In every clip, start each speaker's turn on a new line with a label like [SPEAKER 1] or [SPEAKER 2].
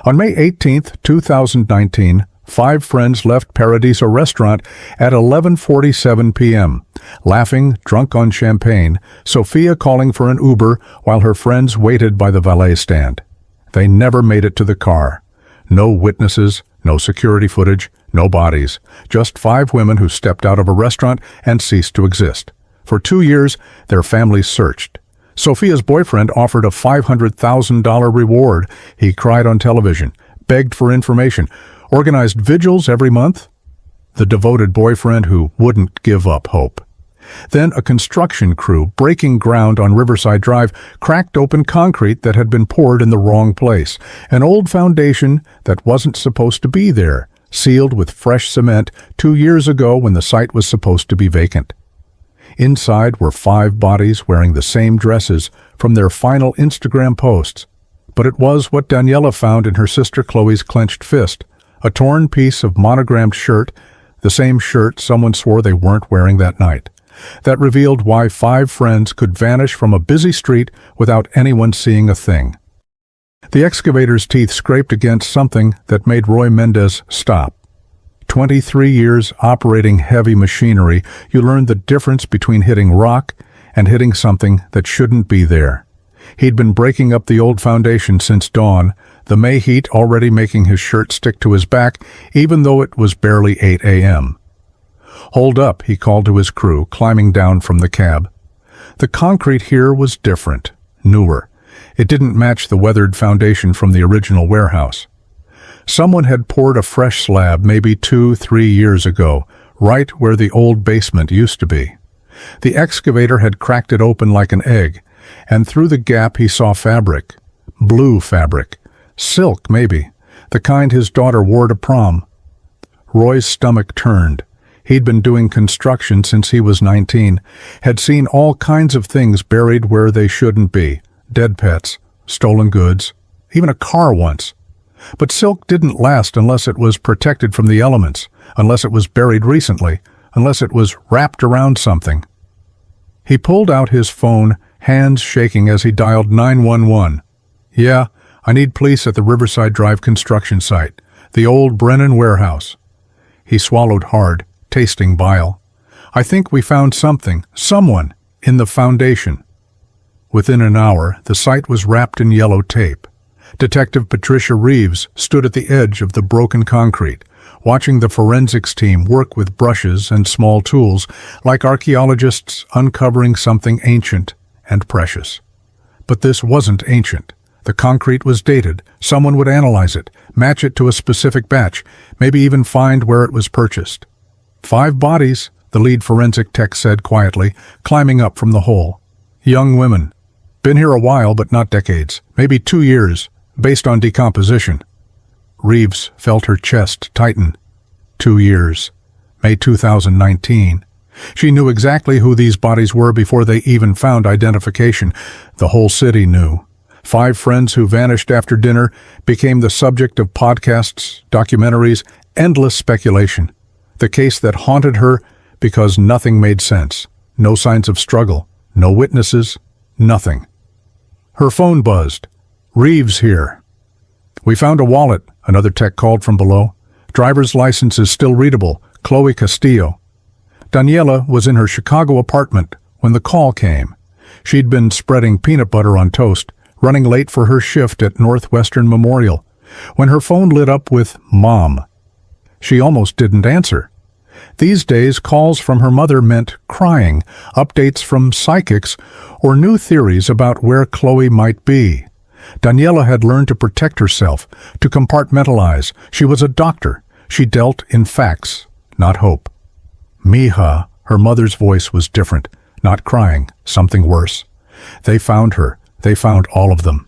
[SPEAKER 1] On May 18, 2019, 5 friends left Paradiso restaurant at 11:47 p.m. Laughing, drunk on champagne, Sophia calling for an Uber while her friends waited by the valet stand. They never made it to the car. No witnesses, no security footage, no bodies. Just 5 women who stepped out of a restaurant and ceased to exist. For 2 years, their families searched. Sophia's boyfriend offered a $500,000 reward. He cried on television, begged for information, organized vigils every month. The devoted boyfriend who wouldn't give up hope. Then a construction crew breaking ground on Riverside Drive cracked open concrete that had been poured in the wrong place. An old foundation that wasn't supposed to be there, sealed with fresh cement 2 years ago when the site was supposed to be vacant. Inside were 5 bodies wearing the same dresses from their final Instagram posts. But it was what Daniela found in her sister Chloe's clenched fist, a torn piece of monogrammed shirt, the same shirt someone swore they weren't wearing that night. That revealed why 5 friends could vanish from a busy street without anyone seeing a thing. The excavator's teeth scraped against something that made Roy Mendez stop. 23 years operating heavy machinery, you learned the difference between hitting rock and hitting something that shouldn't be there. He'd been breaking up the old foundation since dawn, the May heat already making his shirt stick to his back, even though it was barely 8 a.m. "Hold up," he called to his crew, climbing down from the cab. The concrete here was different, newer. It didn't match the weathered foundation from the original warehouse. Someone had poured a fresh slab maybe 2-3 years ago, right where the old basement used to be. The excavator had cracked it open like an egg, and through the gap he saw fabric. Blue fabric. Silk, maybe. The kind his daughter wore to prom. Roy's stomach turned. He'd been doing construction since he was 19, had seen all kinds of things buried where they shouldn't be. Dead pets, stolen goods, even a car once. But silk didn't last unless it was protected from the elements, unless it was buried recently, unless it was wrapped around something. He pulled out his phone, hands shaking as he dialed 911. "Yeah, I need police at the Riverside Drive construction site, the old Brennan warehouse." He swallowed hard, tasting bile. "I think we found something, someone, in the foundation." Within an hour, the site was wrapped in yellow tape. Detective Patricia Reeves stood at the edge of the broken concrete, watching the forensics team work with brushes and small tools, like archaeologists uncovering something ancient and precious. But this wasn't ancient. The concrete was dated. Someone would analyze it, match it to a specific batch, maybe even find where it was purchased. 5 bodies, the lead forensic tech said quietly, climbing up from the hole. Young women. Been here a while, but not decades. Maybe 2 years. Based on decomposition. Reeves felt her chest tighten. 2 years. May 2019. She knew exactly who these bodies were before they even found identification. The whole city knew. 5 friends who vanished after dinner became the subject of podcasts, documentaries, endless speculation. The case that haunted her because nothing made sense. No signs of struggle. No witnesses. Nothing. Her phone buzzed. "Reeves here." "We found a wallet," another tech called from below. "Driver's license is still readable. Chloe Castillo." Daniela was in her Chicago apartment when the call came. She'd been spreading peanut butter on toast, running late for her shift at Northwestern Memorial, when her phone lit up with "Mom." She almost didn't answer. These days, calls from her mother meant crying, updates from psychics, or new theories about where Chloe might be. Daniela had learned to protect herself, to compartmentalize. She was a doctor. She dealt in facts, not hope. "Mija," her mother's voice was different, not crying, something worse. "They found her. They found all of them."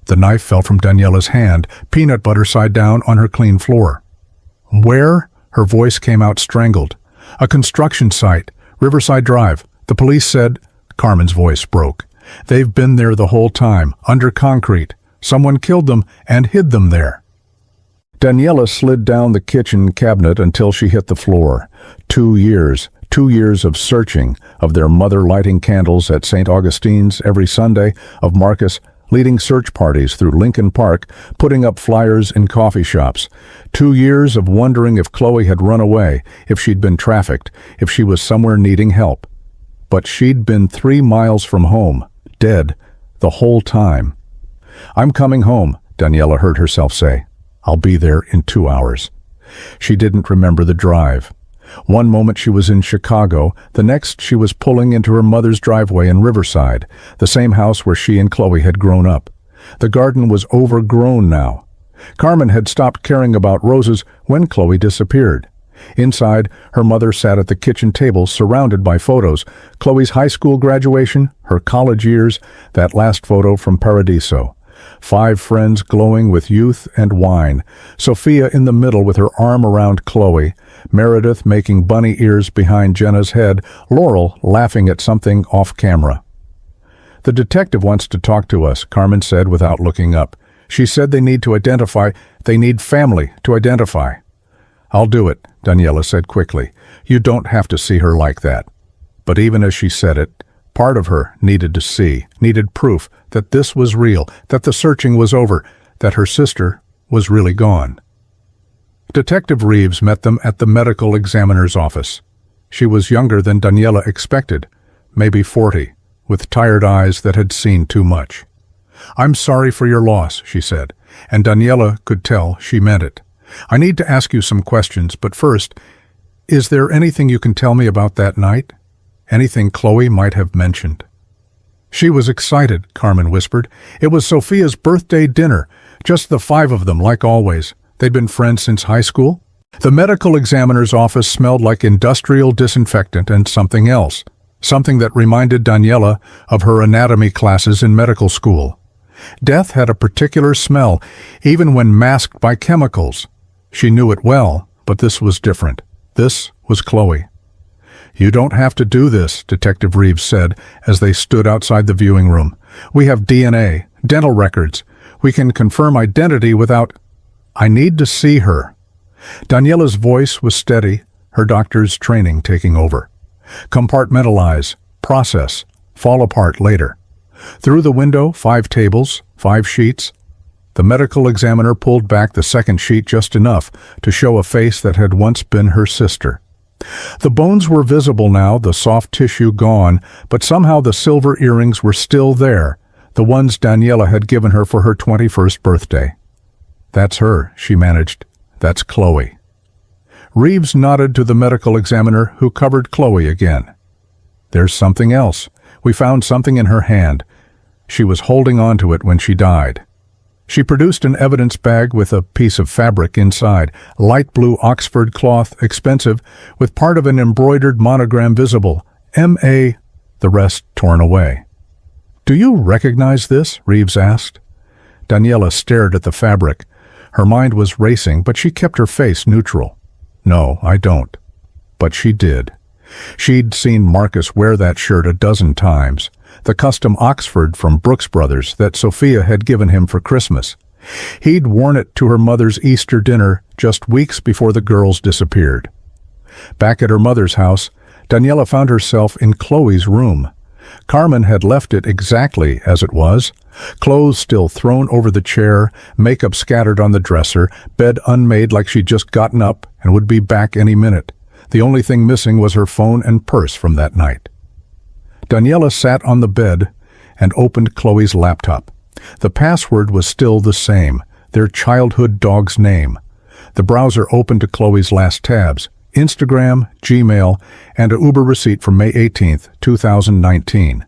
[SPEAKER 1] The knife fell from Daniela's hand, peanut butter side down on her clean floor. "Where?" Her voice came out strangled. "A construction site, Riverside Drive. The police said—" Carmen's voice broke. "They've been there the whole time, under concrete. Someone killed them and hid them there." Daniela slid down the kitchen cabinet until she hit the floor. 2 years. 2 years of searching, of their mother lighting candles at St. Augustine's every Sunday, of Marcus leading search parties through Lincoln Park, putting up flyers in coffee shops. 2 years of wondering if Chloe had run away, if she'd been trafficked, if she was somewhere needing help. But she'd been 3 miles from home, dead, the whole time. "I'm coming home," Daniela heard herself say. "I'll be there in 2 hours." She didn't remember the drive. One moment she was in Chicago, the next she was pulling into her mother's driveway in Riverside, the same house where she and Chloe had grown up. The garden was overgrown now. Carmen had stopped caring about roses when Chloe disappeared. Inside, her mother sat at the kitchen table surrounded by photos. Chloe's high school graduation, her college years, that last photo from Paradiso. 5 friends glowing with youth and wine. Sophia in the middle with her arm around Chloe. Meredith making bunny ears behind Jenna's head. Laurel laughing at something off camera. "The detective wants to talk to us," Carmen said without looking up. "She said they need family to identify." "I'll do it," Daniela said quickly. "You don't have to see her like that." But even as she said it, part of her needed to see, needed proof that this was real, that the searching was over, that her sister was really gone. Detective Reeves met them at the medical examiner's office. She was younger than Daniela expected, maybe 40, with tired eyes that had seen too much. "I'm sorry for your loss," she said, and Daniela could tell she meant it. "I need to ask you some questions, but first, is there anything you can tell me about that night? Anything Chloe might have mentioned?" "She was excited," Carmen whispered. "It was Sophia's birthday dinner, just the 5 of them, like always. They'd been friends since high school." The medical examiner's office smelled like industrial disinfectant and something else, something that reminded Daniela of her anatomy classes in medical school. Death had a particular smell, even when masked by chemicals. She knew it well, but this was different. This was Chloe. "You don't have to do this," Detective Reeves said as they stood outside the viewing room. "We have DNA, dental records. We can confirm identity without—" "I need to see her." Daniela's voice was steady, her doctor's training taking over. "Compartmentalize, process, fall apart later." Through the window, 5 tables, 5 sheets. The medical examiner pulled back the second sheet just enough to show a face that had once been her sister. The bones were visible now, the soft tissue gone, but somehow the silver earrings were still there, the ones Daniela had given her for her 21st birthday. "That's her," she managed. "That's Chloe." Reeves nodded to the medical examiner, who covered Chloe again. "There's something else. We found something in her hand. She was holding on to it when she died." She produced an evidence bag with a piece of fabric inside, light blue Oxford cloth, expensive, with part of an embroidered monogram visible, M.A., the rest torn away. "Do you recognize this?" Reeves asked. Daniela stared at the fabric. Her mind was racing, but she kept her face neutral. "No, I don't." But she did. She'd seen Marcus wear that shirt a dozen times, the custom Oxford from Brooks Brothers that Sophia had given him for Christmas. He'd worn it to her mother's Easter dinner just weeks before the girls disappeared. Back at her mother's house, Daniela found herself in Chloe's room. Carmen had left it exactly as it was, clothes still thrown over the chair, makeup scattered on the dresser, bed unmade like she'd just gotten up and would be back any minute. The only thing missing was her phone and purse from that night. Daniela sat on the bed and opened Chloe's laptop. The password was still the same, their childhood dog's name. The browser opened to Chloe's last tabs, Instagram, Gmail, and an Uber receipt from May 18, 2019.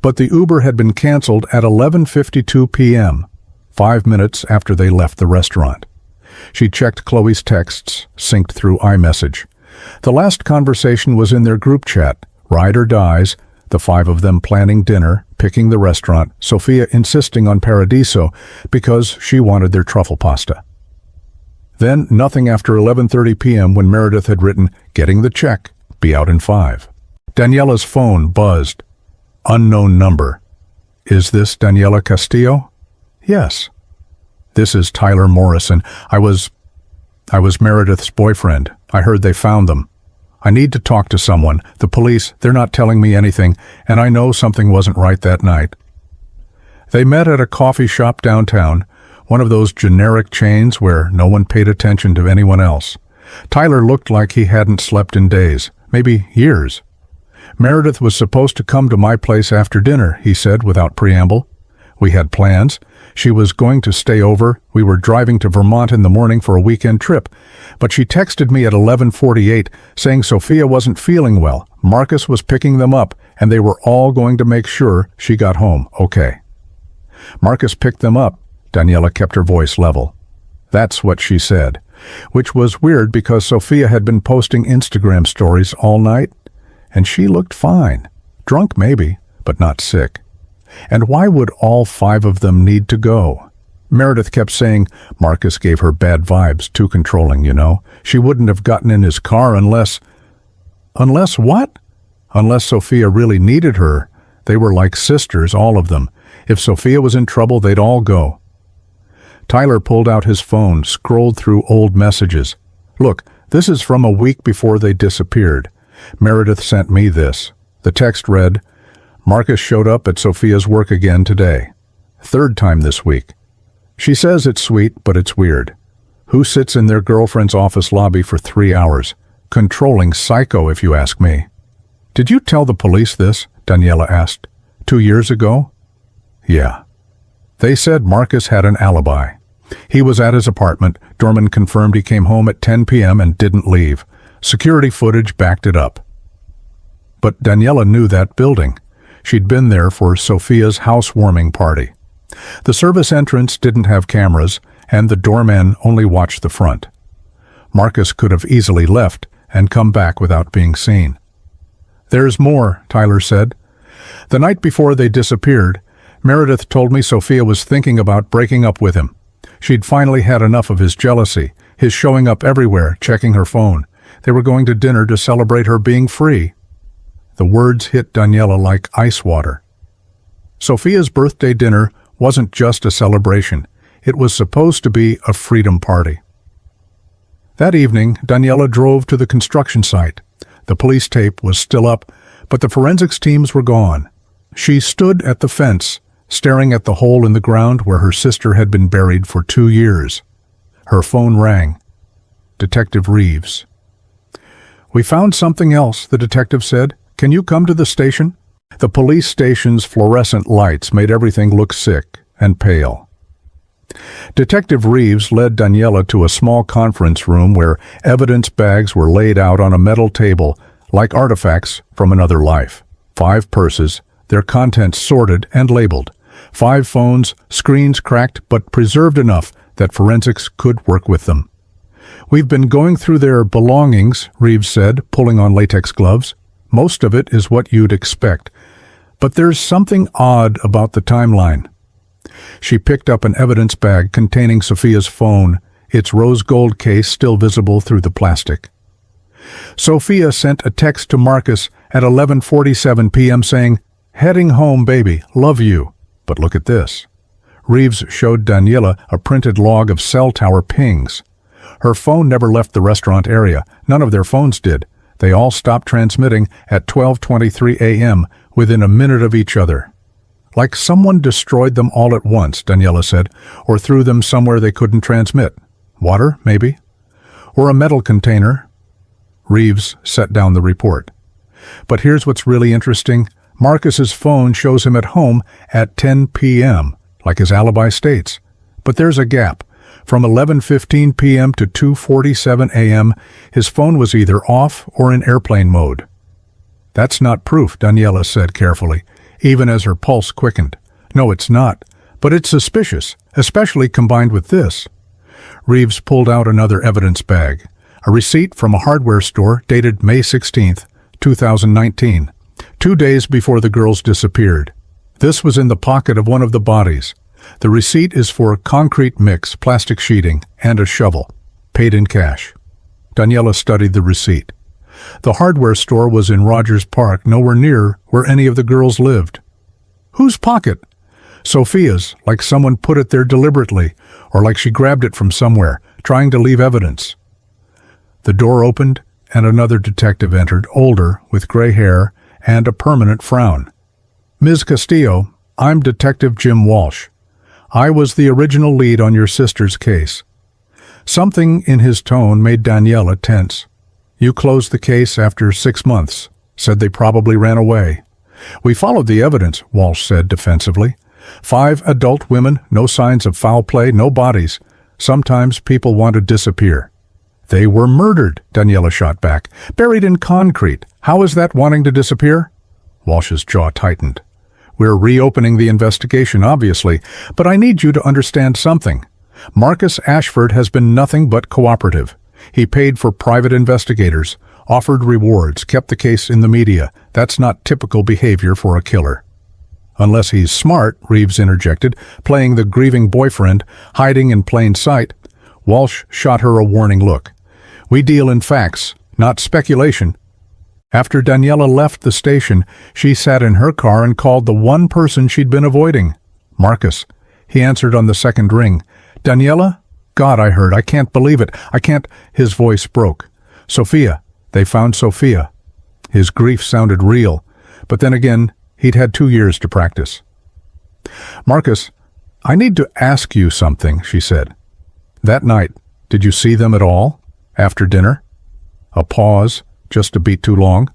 [SPEAKER 1] But the Uber had been canceled at 11:52 p.m., 5 minutes after they left the restaurant. She checked Chloe's texts, synced through iMessage. The last conversation was in their group chat, Ride or Dies, the 5 of them planning dinner, picking the restaurant, Sophia insisting on Paradiso because she wanted their truffle pasta. Then nothing after 11:30 p.m. when Meredith had written, "Getting the check, be out in 5." Daniela's phone buzzed. Unknown number. "Is this Daniela Castillo?" "Yes." "This is Tyler Morrison. I was Meredith's boyfriend. I heard they found them. I need to talk to someone. The police, they're not telling me anything, and I know something wasn't right that night." They met at a coffee shop downtown, one of those generic chains where no one paid attention to anyone else. Tyler looked like he hadn't slept in days, maybe years. Meredith was supposed to come to my place after dinner, he said without preamble. We had plans. She was going to stay over. We were driving to Vermont in the morning for a weekend trip. But she texted me at 11:48 saying Sophia wasn't feeling well. Marcus was picking them up, and they were all going to make sure she got home okay. Marcus picked them up. Daniela kept her voice level. That's what she said, which was weird because Sophia had been posting Instagram stories all night, and she looked fine. Drunk maybe, but not sick. And why would all 5 of them need to go? Meredith kept saying Marcus gave her bad vibes, too controlling, you know. She wouldn't have gotten in his car unless... Unless what? Unless Sophia really needed her. They were like sisters, all of them. If Sophia was in trouble, they'd all go. Tyler pulled out his phone, scrolled through old messages. Look, this is from a week before they disappeared. Meredith sent me this. The text read, Marcus showed up at Sophia's work again today. 3rd time this week. She says it's sweet, but it's weird. Who sits in their girlfriend's office lobby for 3 hours? Controlling psycho, if you ask me. Did you tell the police this? Daniela asked. 2 years ago? Yeah. They said Marcus had an alibi. He was at his apartment. Dorman confirmed he came home at 10 p.m. and didn't leave. Security footage backed it up. But Daniela knew that building. She'd been there for Sophia's housewarming party. The service entrance didn't have cameras, and the doorman only watched the front. Marcus could have easily left and come back without being seen. There's more, Tyler said. The night before they disappeared, Meredith told me Sophia was thinking about breaking up with him. She'd finally had enough of his jealousy, his showing up everywhere, checking her phone. They were going to dinner to celebrate her being free. The words hit Daniela like ice water. Sophia's birthday dinner wasn't just a celebration. It was supposed to be a freedom party. That evening, Daniela drove to the construction site. The police tape was still up, but the forensics teams were gone. She stood at the fence, staring at the hole in the ground where her sister had been buried for 2 years. Her phone rang. Detective Reeves. We found something else, the detective said. Can you come to the station? The police station's fluorescent lights made everything look sick and pale. Detective Reeves led Daniela to a small conference room where evidence bags were laid out on a metal table like artifacts from another life. 5 purses, their contents sorted and labeled. 5 phones, screens cracked but preserved enough that forensics could work with them. We've been going through their belongings, Reeves said, pulling on latex gloves. Most of it is what you'd expect. But there's something odd about the timeline. She picked up an evidence bag containing Sophia's phone, its rose gold case still visible through the plastic. Sophia sent a text to Marcus at 11:47 p.m. saying, "Heading home, baby. Love you." But look at this. Reeves showed Daniela a printed log of cell tower pings. Her phone never left the restaurant area. None of their phones did. They all stopped transmitting at 12:23 a.m. within a minute of each other. Like someone destroyed them all at once, Daniela said, or threw them somewhere they couldn't transmit. Water, maybe? Or a metal container? Reeves set down the report. But here's what's really interesting. Marcus's phone shows him at home at 10 p.m., like his alibi states. But there's a gap. From 11:15 p.m. to 2:47 a.m., his phone was either off or in airplane mode. That's not proof, Daniela said carefully, even as her pulse quickened. No, it's not. But it's suspicious, especially combined with this. Reeves pulled out another evidence bag, a receipt from a hardware store dated May 16, 2019, 2 days before the girls disappeared. This was in the pocket of one of the bodies. The receipt is for concrete mix, plastic sheeting, and a shovel, paid in cash. Daniela studied the receipt. The hardware store was in Rogers Park, nowhere near where any of the girls lived. Whose pocket? Sophia's, like someone put it there deliberately, or like she grabbed it from somewhere, trying to leave evidence. The door opened, and another detective entered, older, with gray hair, and a permanent frown. Ms. Castillo, I'm Detective Jim Walsh. I was the original lead on your sister's case." Something in his tone made Daniela tense. "You closed the case after 6 months. Said they probably ran away." "We followed the evidence," Walsh said defensively. 5 adult women, no signs of foul play, no bodies. Sometimes people want to disappear." "They were murdered," Daniela shot back. "Buried in concrete. How is that wanting to disappear?" Walsh's jaw tightened. "We're reopening the investigation, obviously, but I need you to understand something. Marcus Ashford has been nothing but cooperative. He paid for private investigators, offered rewards, kept the case in the media. That's not typical behavior for a killer." "Unless he's smart," Reeves interjected, "playing the grieving boyfriend, hiding in plain sight." Walsh shot her a warning look. "We deal in facts, not speculation." After Daniela left the station, she sat in her car and called the one person she'd been avoiding, Marcus. He answered on the second ring. "Daniela? God, I heard. I can't believe it. I can't—" His voice broke. "Sophia. They found Sophia." His grief sounded real, but then again, he'd had 2 years to practice. "Marcus, I need to ask you something," she said. "That night, did you see them at all? After dinner?" A pause, just a beat too long.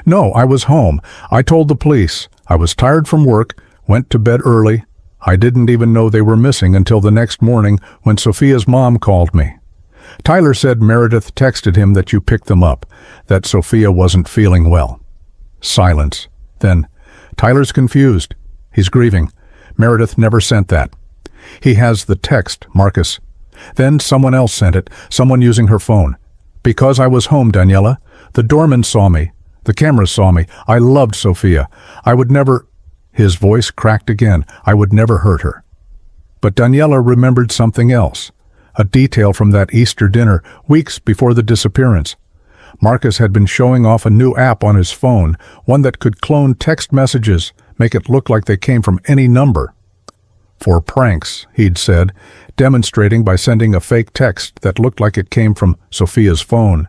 [SPEAKER 1] "No, I was home. I told the police. I was tired from work, went to bed early. I didn't even know they were missing until the next morning when Sophia's mom called me. Tyler said Meredith texted him that you picked them up, that Sophia wasn't feeling well." Silence. Then, "Tyler's confused. He's grieving. Meredith never sent that." "He has the text, Marcus." Then someone else sent it, someone using her phone. "Because I was home, Daniela. The doorman saw me. The cameras saw me. I loved Sophia. I would never—" His voice cracked again. "I would never hurt her." But Daniela remembered something else. A detail from that Easter dinner, weeks before the disappearance. Marcus had been showing off a new app on his phone, one that could clone text messages, make it look like they came from any number. "For pranks," he'd said, demonstrating by sending a fake text that looked like it came from Sophia's phone.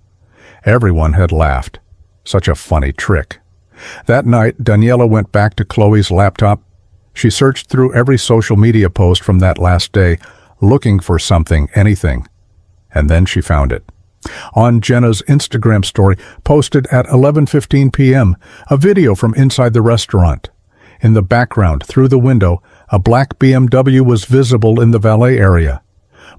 [SPEAKER 1] Everyone had laughed. Such a funny trick. That night, Daniela went back to Chloe's laptop. She searched through every social media post from that last day, looking for something, anything. And then she found it. On Jenna's Instagram story, posted at 11:15 p.m., a video from inside the restaurant. In the background, through the window, a black BMW was visible in the valet area.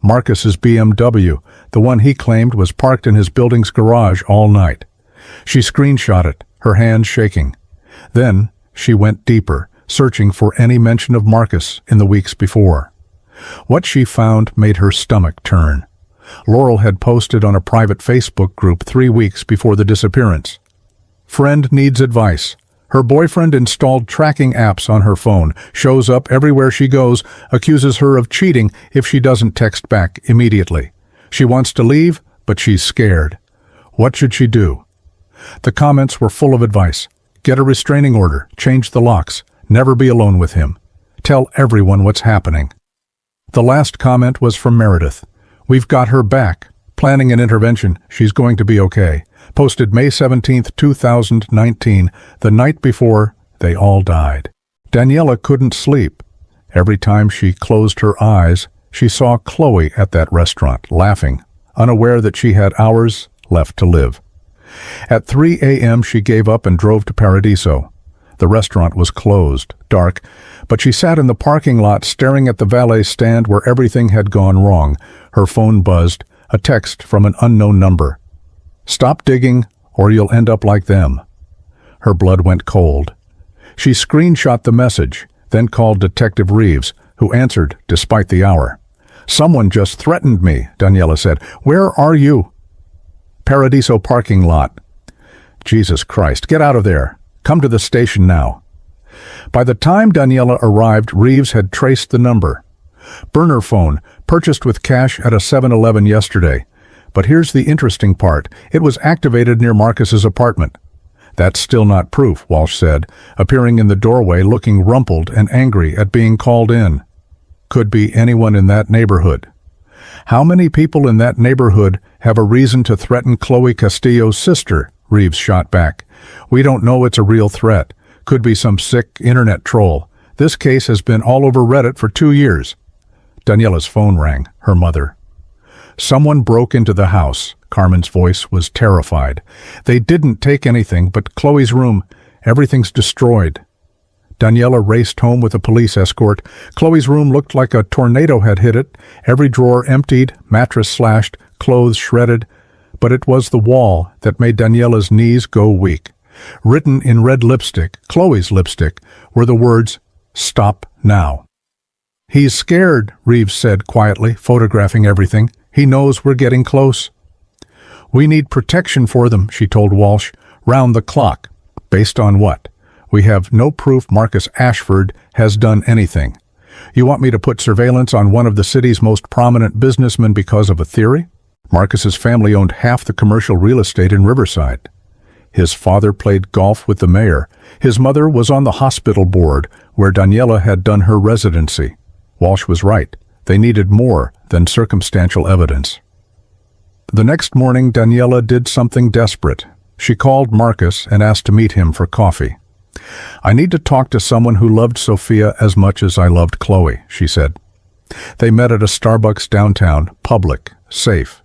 [SPEAKER 1] Marcus's BMW, the one he claimed was parked in his building's garage all night. She screenshot it, her hands shaking. Then she went deeper, searching for any mention of Marcus in the weeks before. What she found made her stomach turn. Laurel had posted on a private Facebook group 3 weeks before the disappearance. "Friend needs advice. Her boyfriend installed tracking apps on her phone, shows up everywhere she goes, accuses her of cheating if she doesn't text back immediately. She wants to leave, but she's scared. What should she do?" The comments were full of advice. Get a restraining order, change the locks, never be alone with him. Tell everyone what's happening. The last comment was from Meredith. "We've got her back. Planning an intervention. She's going to be okay." Posted May 17, 2019, the night before they all died. Daniela couldn't sleep. Every time she closed her eyes, she saw Chloe at that restaurant, laughing, unaware that she had hours left to live. At 3 a.m. she gave up and drove to Paradiso. The restaurant was closed, dark, but she sat in the parking lot staring at the valet stand where everything had gone wrong. Her phone buzzed, a text from an unknown number. "Stop digging, or you'll end up like them." Her blood went cold. She screenshot the message, then called Detective Reeves, who answered despite the hour. "Someone just threatened me," Daniela said. "Where are you?" "Paradiso parking lot." "Jesus Christ, get out of there. Come to the station now." By the time Daniela arrived, Reeves had traced the number. Burner phone, purchased with cash at a 7-Eleven yesterday. But here's the interesting part. It was activated near Marcus's apartment. "That's still not proof," Walsh said, appearing in the doorway looking rumpled and angry at being called in. "Could be anyone in that neighborhood." "How many people in that neighborhood have a reason to threaten Chloe Castillo's sister?" Reeves shot back. "We don't know it's a real threat. Could be some sick internet troll. This case has been all over Reddit for 2 years. Daniela's phone rang, her mother. Someone broke into the house. Carmen's voice was terrified. They didn't take anything but Chloe's room. Everything's destroyed. Daniela raced home with a police escort. Chloe's room looked like a tornado had hit it. Every drawer emptied, mattress slashed, clothes shredded. But it was the wall that made Daniela's knees go weak. Written in red lipstick, Chloe's lipstick, were the words, "Stop now." "He's scared," Reeves said quietly, photographing everything. "He knows we're getting close." "We need protection for them," she told Walsh. "Round the clock." "Based on what?" "We have no proof Marcus Ashford has done anything." "You want me to put surveillance on one of the city's most prominent businessmen because of a theory?" Marcus's family owned half the commercial real estate in Riverside. His father played golf with the mayor. His mother was on the hospital board, where Daniela had done her residency. Walsh was right. They needed more than circumstantial evidence. The next morning, Daniela did something desperate. She called Marcus and asked to meet him for coffee. "I need to talk to someone who loved Sophia as much as I loved Chloe," she said. They met at a Starbucks downtown, public, safe.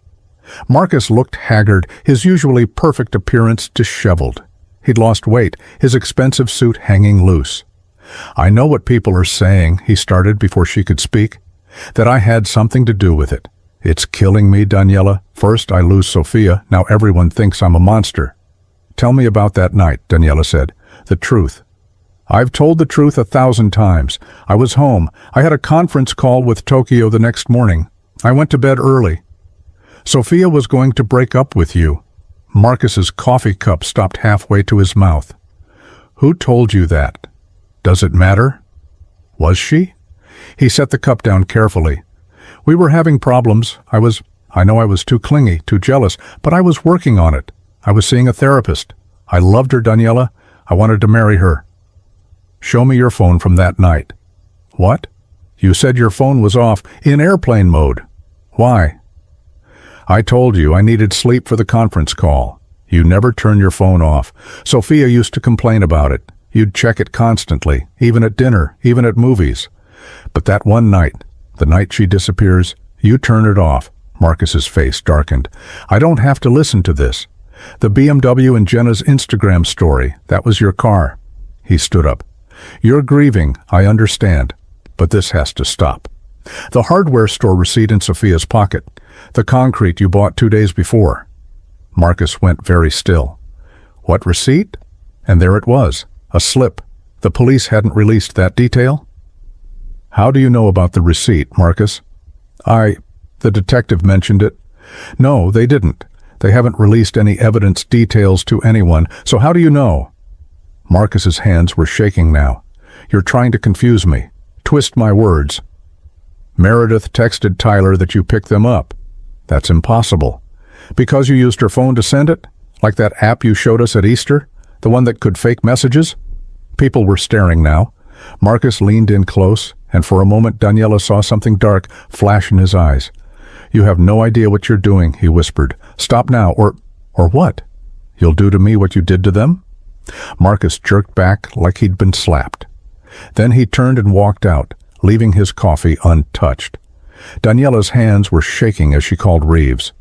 [SPEAKER 1] Marcus looked haggard, his usually perfect appearance disheveled. He'd lost weight, his expensive suit hanging loose. "I know what people are saying," he started before she could speak, "that I had something to do with it. It's killing me, Daniela. First I lose Sophia, now everyone thinks I'm a monster." "Tell me about that night," Daniela said. "The truth." "I've told the truth 1,000 times. I was home. I had a conference call with Tokyo the next morning. I went to bed early. Sophia was going to break up with you." Marcus's coffee cup stopped halfway to his mouth. "Who told you that? Does it matter?" "Was she?" He set the cup down carefully. "We were having problems. I know I was too clingy, too jealous, but I was working on it. I was seeing a therapist. I loved her, Daniela. I wanted to marry her." "Show me your phone from that night." "What? You said your phone was off, in airplane mode. Why?" "I told you I needed sleep for the conference call. You never turn your phone off. Sophia used to complain about it. You'd check it constantly, even at dinner, even at movies. But that one night, the night she disappears, you turn it off." Marcus's face darkened. "I don't have to listen to this. The BMW and Jenna's Instagram story, that was your car." He stood up. "You're grieving, I understand, but this has to stop. The hardware store receipt in Sophia's pocket. The concrete you bought 2 days before." Marcus went very still. "What receipt?" And there it was, a slip. The police hadn't released that detail? "How do you know about the receipt, Marcus?" The detective mentioned it." "No, they didn't. They haven't released any evidence details to anyone, so how do you know?" Marcus's hands were shaking now. "You're trying to confuse me. Twist my words." "Meredith texted Tyler that you picked them up." "That's impossible." "Because you used her phone to send it? Like that app you showed us at Easter? The one that could fake messages?" People were staring now. Marcus leaned in close, and for a moment Daniela saw something dark flash in his eyes. "You have no idea what you're doing," he whispered. "Stop now, or what? You'll do to me what you did to them?" Marcus jerked back like he'd been slapped. Then he turned and walked out, leaving his coffee untouched. Daniela's hands were shaking as she called Reeves.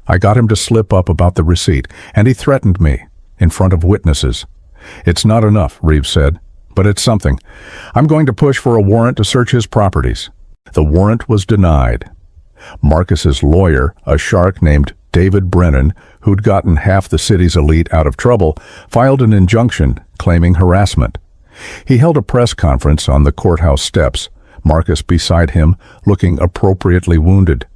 [SPEAKER 1] "I got him to slip up about the receipt, and he threatened me, in front of witnesses." "It's not enough," Reeves said, "but it's something. I'm going to push for a warrant to search his properties." The warrant was denied. Marcus's lawyer, a shark named David Brennan, who'd gotten half the city's elite out of trouble, filed an injunction claiming harassment. He held a press conference on the courthouse steps, Marcus beside him, looking appropriately wounded.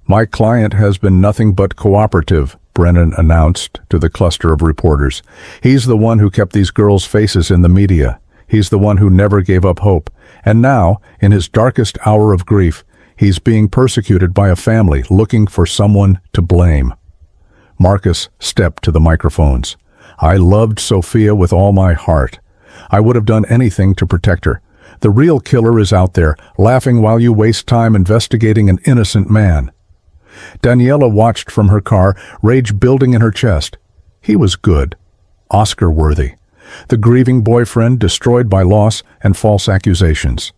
[SPEAKER 1] "My client has been nothing but cooperative," Brennan announced to the cluster of reporters. "He's the one who kept these girls' faces in the media. He's the one who never gave up hope. And now, in his darkest hour of grief, he's being persecuted by a family looking for someone to blame." Marcus stepped to the microphones. "I loved Sophia with all my heart. I would have done anything to protect her. The real killer is out there, laughing while you waste time investigating an innocent man." Daniela watched from her car, rage building in her chest. He was good, Oscar-worthy. The grieving boyfriend destroyed by loss and false accusations.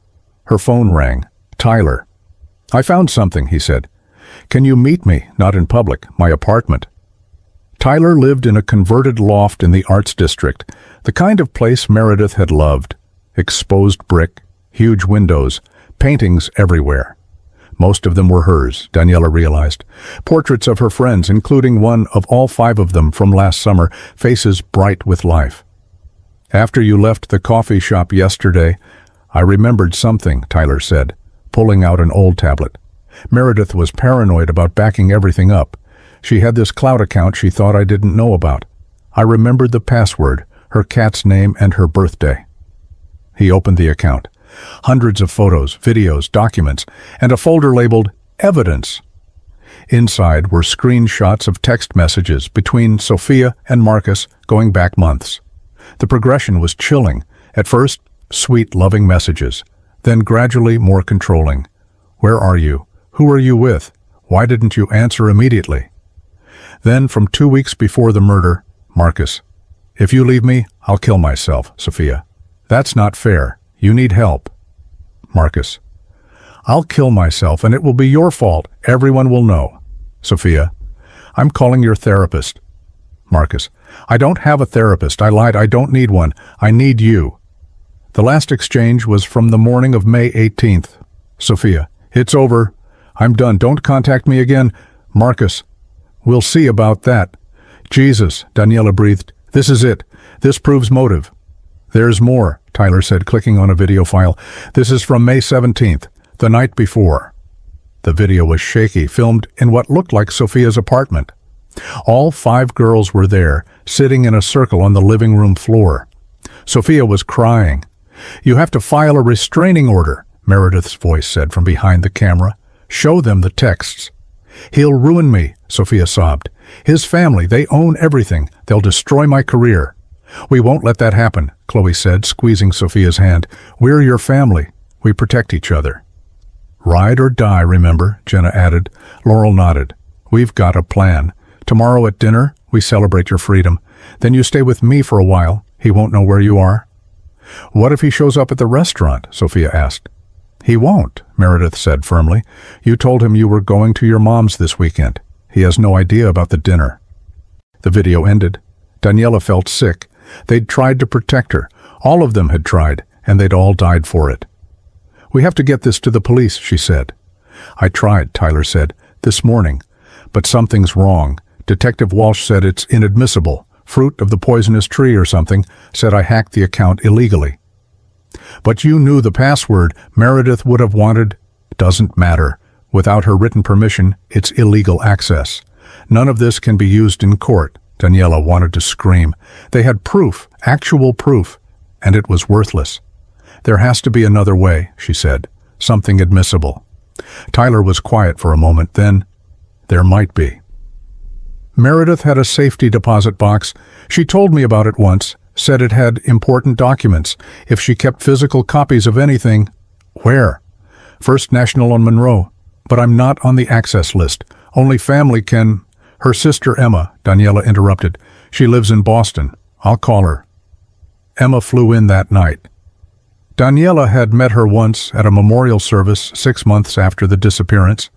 [SPEAKER 1] Her phone rang. Tyler. "I found something," he said. "Can you meet me, not in public, my apartment?" Tyler lived in a converted loft in the Arts District, the kind of place Meredith had loved. Exposed brick, huge windows, paintings everywhere. Most of them were hers, Daniela realized. Portraits of her friends, including one of all 5 of them from last summer, faces bright with life. "After you left the coffee shop yesterday, I remembered something," Tyler said, pulling out an old tablet. Meredith was paranoid about backing everything up. She had this cloud account she thought I didn't know about. I remembered the password, her cat's name, and her birthday. He opened the account. Hundreds of photos, videos, documents, and a folder labeled Evidence. Inside were screenshots of text messages between Sophia and Marcus going back months. The progression was chilling. At first, sweet, loving messages. Then gradually more controlling. "Where are you? Who are you with? Why didn't you answer immediately?" Then, from 2 weeks before the murder, Marcus. "If you leave me, I'll kill myself, Sophia. That's not fair. You need help." Marcus. "I'll kill myself and it will be your fault. Everyone will know." Sophia. "I'm calling your therapist." Marcus. "I don't have a therapist. I lied. I don't need one. I need you." The last exchange was from the morning of May 18th. Sophia. "It's over. I'm done. Don't contact me again." Marcus. "We'll see about that." "Jesus," Daniela breathed. "This is it. This proves motive." "There's more," Tyler said, clicking on a video file. "This is from May 17th, the night before." The video was shaky, filmed in what looked like Sophia's apartment. All 5 girls were there, sitting in a circle on the living room floor. Sophia was crying. "You have to file a restraining order," Meredith's voice said from behind the camera. "Show them the texts." "He'll ruin me," Sophia sobbed. "His family, they own everything. They'll destroy my career." "We won't let that happen," Chloe said, squeezing Sophia's hand. "We're your family. We protect each other." "Ride or die, remember," Jenna added. Laurel nodded. "We've got a plan. Tomorrow at dinner, we celebrate your freedom. Then you stay with me for a while. He won't know where you are." "What if he shows up at the restaurant?" Sophia asked. "He won't," Meredith said firmly. "You told him you were going to your mom's this weekend. He has no idea about the dinner." The video ended. Daniela felt sick. They'd tried to protect her. All of them had tried, and they'd all died for it. "We have to get this to the police," she said. "I tried," Tyler said, "this morning. But something's wrong. Detective Walsh said it's inadmissible. Fruit of the poisonous tree or something. Said I hacked the account illegally." "But you knew the password. Meredith would have wanted—" "Doesn't matter. Without her written permission, it's illegal access. None of this can be used in court." Daniela wanted to scream. They had proof, actual proof, and it was worthless. "There has to be another way," she said. "Something admissible." Tyler was quiet for a moment, then, "There might be." Meredith had a safety deposit box. She told me about it once, said it had important documents. If she kept physical copies of anything— "Where?" "First National on Monroe. But I'm not on the access list. Only family can—" "Her sister Emma," Daniela interrupted. "She lives in Boston. I'll call her." Emma flew in that night. Daniela had met her once at a memorial service 6 months after the disappearance.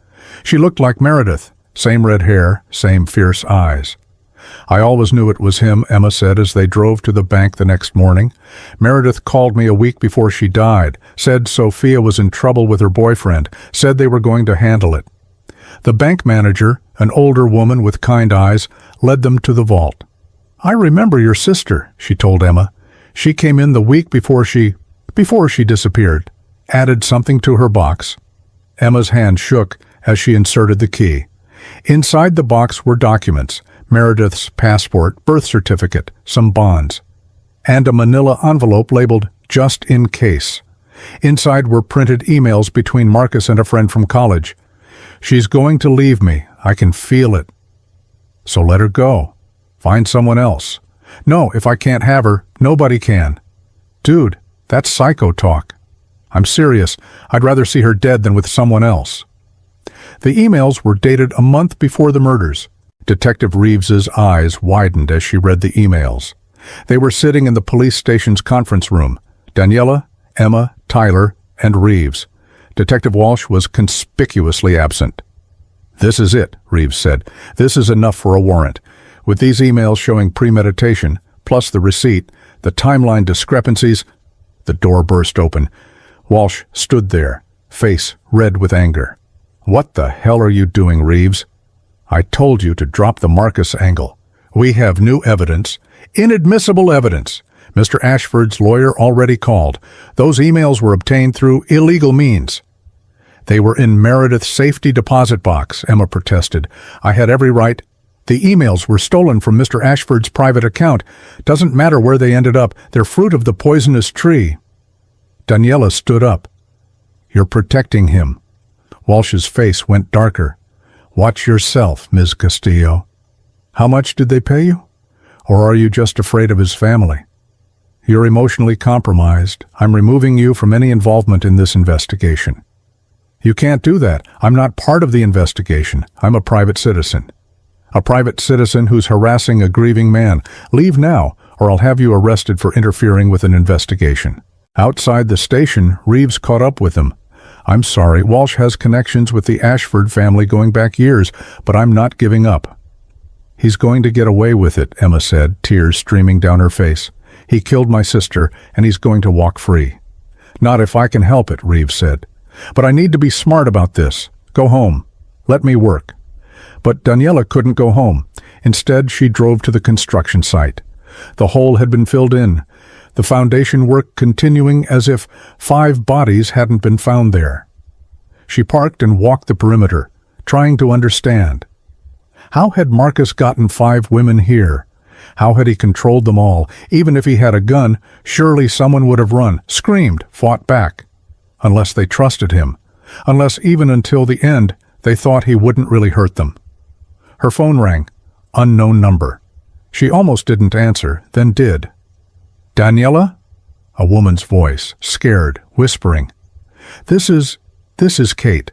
[SPEAKER 1] She looked like Meredith, same red hair, same fierce eyes. "I always knew it was him," Emma said as they drove to the bank the next morning. "Meredith called me a week before she died, said Sophia was in trouble with her boyfriend, said they were going to handle it." The bank manager, an older woman with kind eyes, led them to the vault. "I remember your sister," she told Emma. "She came in the week before she disappeared," added something to her box. Emma's hand shook as she inserted the key. Inside the box were documents, Meredith's passport, birth certificate, some bonds, and a manila envelope labeled "Just in Case." Inside were printed emails between Marcus and a friend from college. "She's going to leave me. I can feel it." "So let her go. Find someone else." "No, if I can't have her, nobody can." "Dude, that's psycho talk." "I'm serious. I'd rather see her dead than with someone else." The emails were dated a month before the murders. Detective Reeves's eyes widened as she read the emails. They were sitting in the police station's conference room. Daniela, Emma, Tyler, and Reeves. Detective Walsh was conspicuously absent. "This is it," Reeves said. "This is enough for a warrant. With these emails showing premeditation, plus the receipt, the timeline discrepancies..." The door burst open. Walsh stood there, face red with anger. "What the hell are you doing, Reeves? I told you to drop the Marcus angle. We have new evidence, inadmissible evidence. Mr. Ashford's lawyer already called. Those emails were obtained through illegal means." "They were in Meredith's safety deposit box," Emma protested. "I had every right..." "The emails were stolen from Mr. Ashford's private account. Doesn't matter where they ended up. They're fruit of the poisonous tree." Daniela stood up. "You're protecting him." Walsh's face went darker. "Watch yourself, Ms. Castillo." "How much did they pay you? Or are you just afraid of his family?" "You're emotionally compromised. I'm removing you from any involvement in this investigation." "You can't do that. I'm not part of the investigation. I'm a private citizen." "A private citizen who's harassing a grieving man. Leave now, or I'll have you arrested for interfering with an investigation." Outside the station, Reeves caught up with him. "I'm sorry, Walsh has connections with the Ashford family going back years, but I'm not giving up." "He's going to get away with it," Emma said, tears streaming down her face. "He killed my sister, and he's going to walk free." "Not if I can help it," Reeves said. "But I need to be smart about this. Go home. Let me work." But Daniela couldn't go home. Instead, she drove to the construction site. The hole had been filled in, the foundation work continuing as if 5 bodies hadn't been found there. She parked and walked the perimeter, trying to understand. How had Marcus gotten 5 women here? How had he controlled them all? Even if he had a gun, surely someone would have run, screamed, fought back. Unless they trusted him. Unless even until the end, they thought he wouldn't really hurt them. Her phone rang. Unknown number. She almost didn't answer, then did. "Daniela?" A woman's voice, scared, whispering. This is Kate.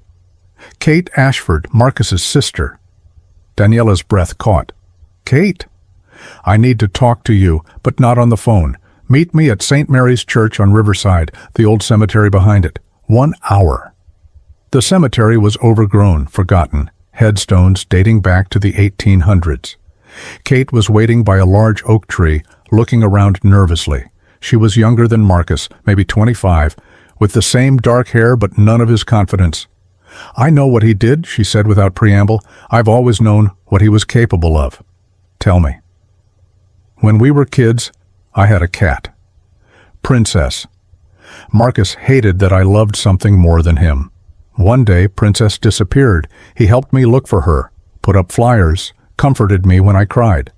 [SPEAKER 1] Kate Ashford, Marcus's sister." Daniela's breath caught. "Kate?" "I need to talk to you, but not on the phone. Meet me at St. Mary's Church on Riverside, the old cemetery behind it. 1 hour." The cemetery was overgrown, forgotten, headstones dating back to the 1800s. Kate was waiting by a large oak tree, looking around nervously. She was younger than Marcus, maybe 25, with the same dark hair but none of his confidence. "I know what he did," she said without preamble. "I've always known what he was capable of." "Tell me." "When we were kids, I had a cat. Princess. Marcus hated that I loved something more than him. One day, Princess disappeared. He helped me look for her, put up flyers, comforted me when I cried.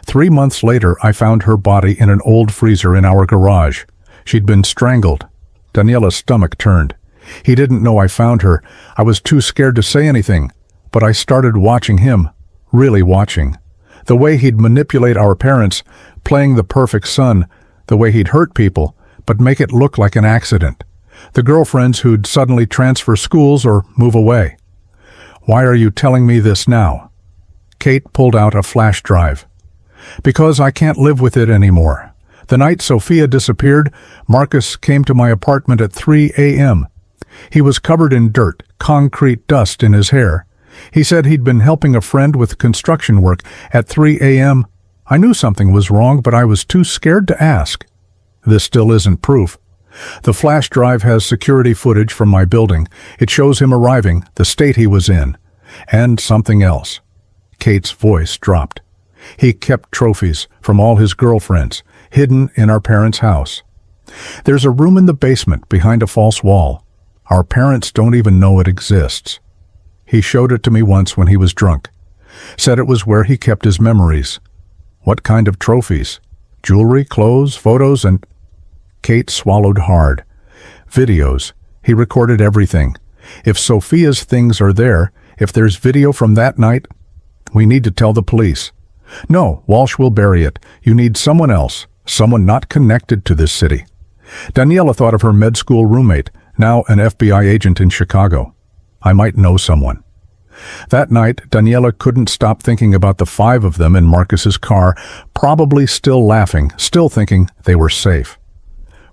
[SPEAKER 1] 3 months later, I found her body in an old freezer in our garage. She'd been strangled." Daniela's stomach turned. "He didn't know I found her. I was too scared to say anything. But I started watching him, really watching. The way he'd manipulate our parents, playing the perfect son, the way he'd hurt people, but make it look like an accident. The girlfriends who'd suddenly transfer schools or move away. Why are you telling me this now?" Kate pulled out a flash drive. "Because I can't live with it anymore. The night Sophia disappeared, Marcus came to my apartment at 3 a.m. He was covered in dirt, concrete dust in his hair. He said he'd been helping a friend with construction work at 3 a.m. I knew something was wrong, but I was too scared to ask. This still isn't proof. The flash drive has security footage from my building. It shows him arriving, the state he was in, and something else." Kate's voice dropped. "He kept trophies from all his girlfriends, hidden in our parents' house. There's a room in the basement behind a false wall. Our parents don't even know it exists. He showed it to me once when he was drunk. Said it was where he kept his memories. What kind of trophies? Jewelry, clothes, photos, and..." Kate swallowed hard. "Videos. He recorded everything. If Sophia's things are there, if there's video from that night, we need to tell the police." "No, Walsh will bury it. You need someone else, someone not connected to this city." Daniela thought of her med school roommate, now an FBI agent in Chicago. "I might know someone." That night, Daniela couldn't stop thinking about the 5 of them in Marcus's car, probably still laughing, still thinking they were safe.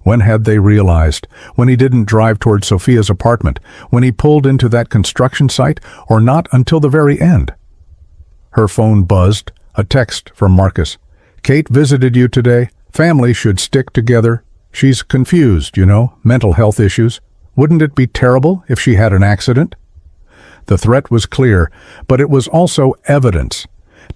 [SPEAKER 1] When had they realized? When he didn't drive toward Sophia's apartment? When he pulled into that construction site? Or not until the very end? Her phone buzzed. A text from Marcus. "Kate visited you today. Family should stick together. She's confused, mental health issues. Wouldn't it be terrible if she had an accident?" The threat was clear, but it was also evidence.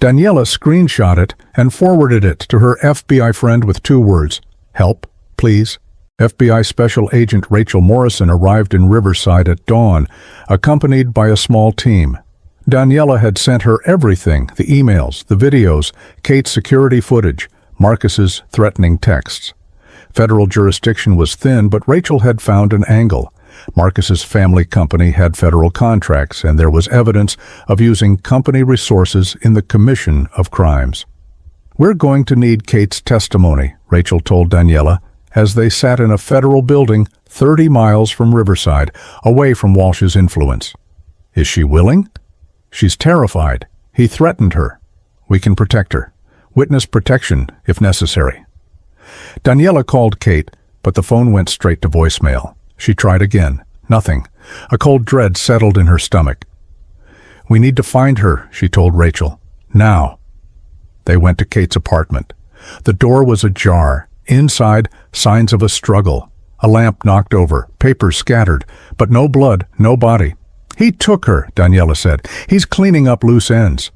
[SPEAKER 1] Daniela screenshot it and forwarded it to her FBI friend with 2 words. "Help, please." FBI Special Agent Rachel Morrison arrived in Riverside at dawn, accompanied by a small team. Daniela had sent her everything, the emails, the videos, Kate's security footage, Marcus's threatening texts. Federal jurisdiction was thin, but Rachel had found an angle. Marcus's family company had federal contracts, and there was evidence of using company resources in the commission of crimes. "We're going to need Kate's testimony," Rachel told Daniela, as they sat in a federal building 30 miles from Riverside, away from Walsh's influence. "Is she willing?" "She's terrified. He threatened her. We can protect her. Witness protection, if necessary." Daniela called Kate, but the phone went straight to voicemail. She tried again. Nothing. A cold dread settled in her stomach. "We need to find her," she told Rachel. "Now." They went to Kate's apartment. The door was ajar. Inside, signs of a struggle. A lamp knocked over, papers scattered, but no blood, no body. "He took her," Daniela said. "He's cleaning up loose ends."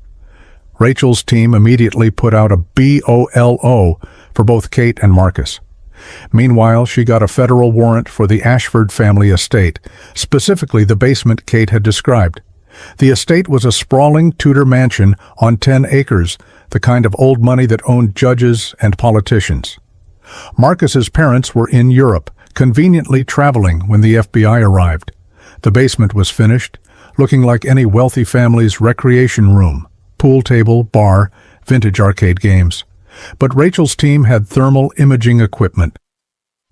[SPEAKER 1] Rachel's team immediately put out a BOLO for both Kate and Marcus. Meanwhile, she got a federal warrant for the Ashford family estate, specifically the basement Kate had described. The estate was a sprawling Tudor mansion on 10 acres, the kind of old money that owned judges and politicians. Marcus's parents were in Europe, conveniently traveling when the FBI arrived. The basement was finished, looking like any wealthy family's recreation room, pool table, bar, vintage arcade games. But Rachel's team had thermal imaging equipment.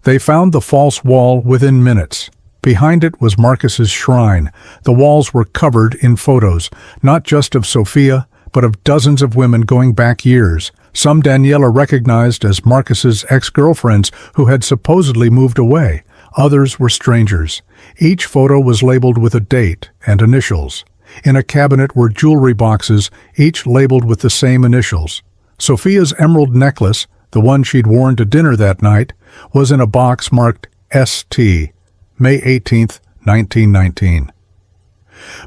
[SPEAKER 1] They found the false wall within minutes. Behind it was Marcus's shrine. The walls were covered in photos, not just of Sophia, but of dozens of women going back years. Some Daniela recognized as Marcus's ex-girlfriends who had supposedly moved away. Others were strangers. Each photo was labeled with a date and initials. In a cabinet were jewelry boxes, each labeled with the same initials. Sophia's emerald necklace, the one she'd worn to dinner that night, was in a box marked ST, May 18, 1919.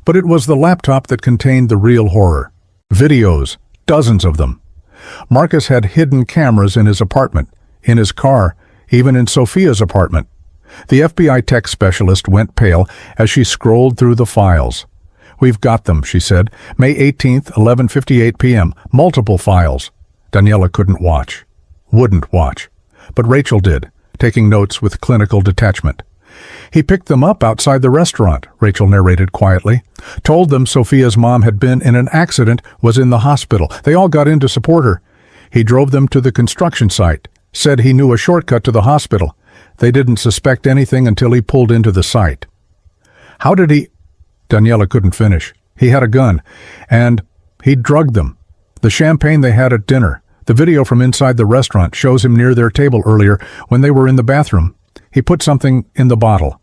[SPEAKER 1] But it was the laptop that contained the real horror. Videos, dozens of them. Marcus had hidden cameras in his apartment, in his car, even in Sophia's apartment. The FBI tech specialist went pale as she scrolled through the files. "We've got them," she said. "May 18th, 11:58 p.m. Multiple files." Daniela couldn't watch. Wouldn't watch. But Rachel did, taking notes with clinical detachment. "He picked them up outside the restaurant," Rachel narrated quietly. "Told them Sophia's mom had been in an accident, was in the hospital. They all got in to support her. He drove them to the construction site. Said he knew a shortcut to the hospital. They didn't suspect anything until he pulled into the site." "How did he—" Daniela couldn't finish. "He had a gun, and he drugged them. The champagne they had at dinner. The video from inside the restaurant shows him near their table earlier when they were in the bathroom. He put something in the bottle."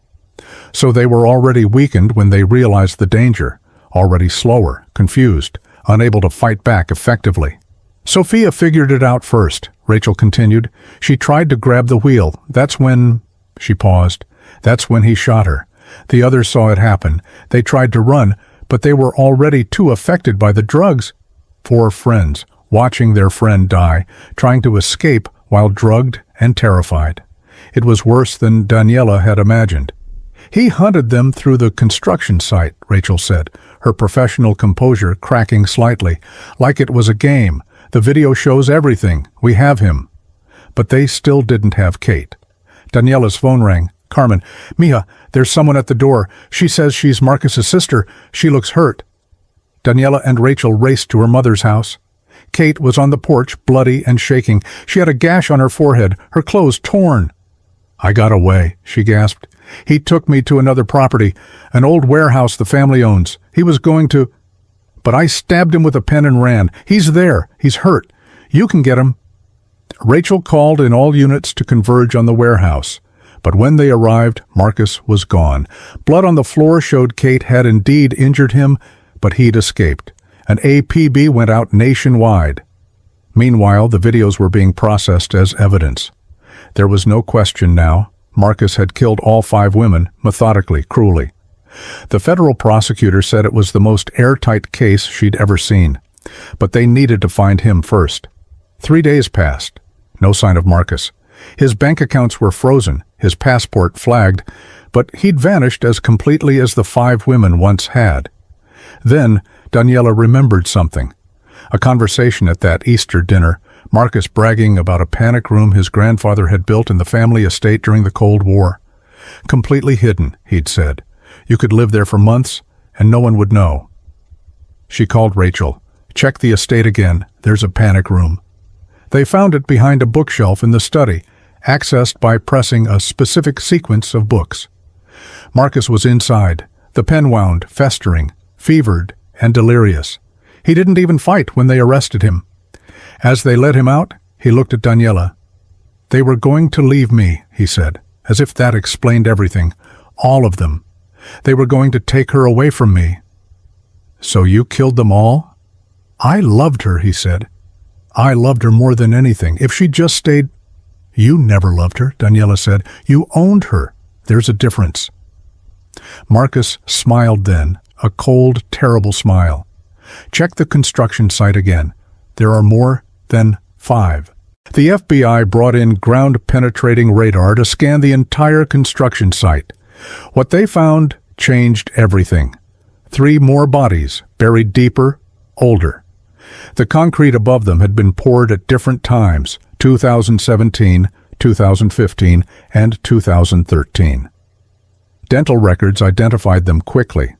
[SPEAKER 1] So they were already weakened when they realized the danger, already slower, confused, unable to fight back effectively. "Sophia figured it out first," Rachel continued. "She tried to grab the wheel. That's when—" She paused. "That's when he shot her. The others saw it happen. They tried to run, but they were already too affected by the drugs." 4 friends, watching their friend die, trying to escape while drugged and terrified. It was worse than Daniela had imagined. "He hunted them through the construction site," Rachel said, her professional composure cracking slightly. "Like it was a game. The video shows everything. We have him." But they still didn't have Kate. Daniela's phone rang. "Carmen, Mija, there's someone at the door. She says she's Marcus's sister. She looks hurt." Daniela and Rachel raced to her mother's house. Kate was on the porch, bloody and shaking. She had a gash on her forehead, her clothes torn. "I got away," she gasped. "He took me to another property, an old warehouse the family owns. He was going to—" but I stabbed him with a pen and ran. He's there. He's hurt. You can get him." Rachel called in all units to converge on the warehouse. But when they arrived, Marcus was gone. Blood on the floor showed Kate had indeed injured him, but he'd escaped. An APB went out nationwide. Meanwhile, the videos were being processed as evidence. There was no question now. Marcus had killed all 5 women, methodically, cruelly. The federal prosecutor said it was the most airtight case she'd ever seen. But they needed to find him first. 3 days passed. No sign of Marcus. His bank accounts were frozen, his passport flagged, but he'd vanished as completely as the 5 women once had. Then, Daniela remembered something. A conversation at that Easter dinner, Marcus bragging about a panic room his grandfather had built in the family estate during the Cold War. Completely hidden, he'd said. You could live there for months, and no one would know. She called Rachel. "Check the estate again. There's a panic room." They found it behind a bookshelf in the study, accessed by pressing a specific sequence of books. Marcus was inside, the pen wound, festering, fevered, and delirious. He didn't even fight when they arrested him. As they let him out, he looked at Daniela. "They were going to leave me," he said, as if that explained everything. "All of them. They were going to take her away from me." "So you killed them all?" "I loved her," he said. "I loved her more than anything. If she just stayed—" "You never loved her," Daniela said. "You owned her. There's a difference." Marcus smiled then, a cold, terrible smile. "Check the construction site again. There are more than 5. The FBI brought in ground-penetrating radar to scan the entire construction site. What they found changed everything. 3 more bodies, buried deeper, older. The concrete above them had been poured at different times, 2017, 2015, and 2013. Dental records identified them quickly.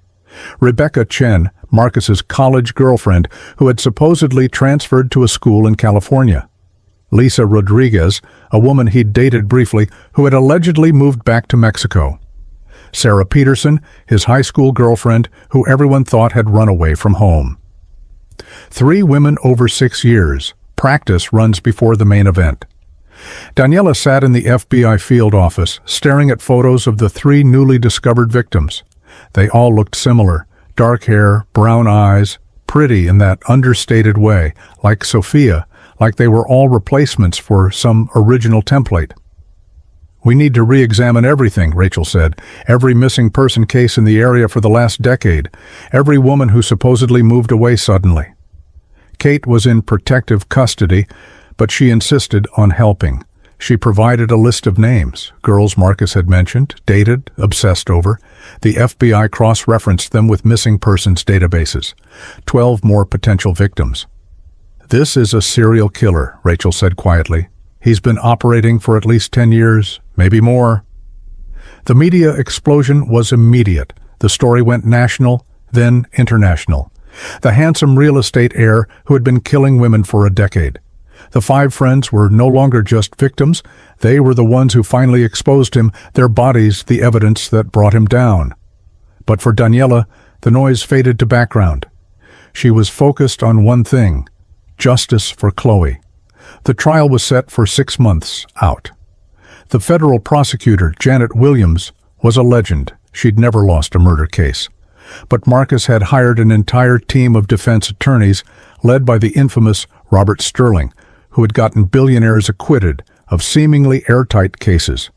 [SPEAKER 1] Rebecca Chen, Marcus's college girlfriend, who had supposedly transferred to a school in California. Lisa Rodriguez, a woman he'd dated briefly, who had allegedly moved back to Mexico. Sarah Peterson, his high school girlfriend, who everyone thought had run away from home. 3 women over 6 years. Practice runs before the main event. Daniela sat in the FBI field office, staring at photos of the 3 newly discovered victims. They all looked similar. Dark hair, brown eyes, pretty in that understated way, like Sophia, like they were all replacements for some original template. "We need to re-examine everything," Rachel said. "Every missing person case in the area for the last decade. Every woman who supposedly moved away suddenly." Kate was in protective custody, but she insisted on helping. She provided a list of names, girls Marcus had mentioned, dated, obsessed over. The FBI cross-referenced them with missing persons databases. 12 more potential victims. "This is a serial killer," Rachel said quietly. "He's been operating for at least 10 years, maybe more." The media explosion was immediate. The story went national, then international. The handsome real estate heir who had been killing women for a decade. The 5 friends were no longer just victims. They were the ones who finally exposed him, their bodies the evidence that brought him down. But for Daniela, the noise faded to background. She was focused on one thing: justice for Chloe. The trial was set for 6 months out. The federal prosecutor, Janet Williams, was a legend. She'd never lost a murder case. But Marcus had hired an entire team of defense attorneys, led by the infamous Robert Sterling, who had gotten billionaires acquitted of seemingly airtight cases.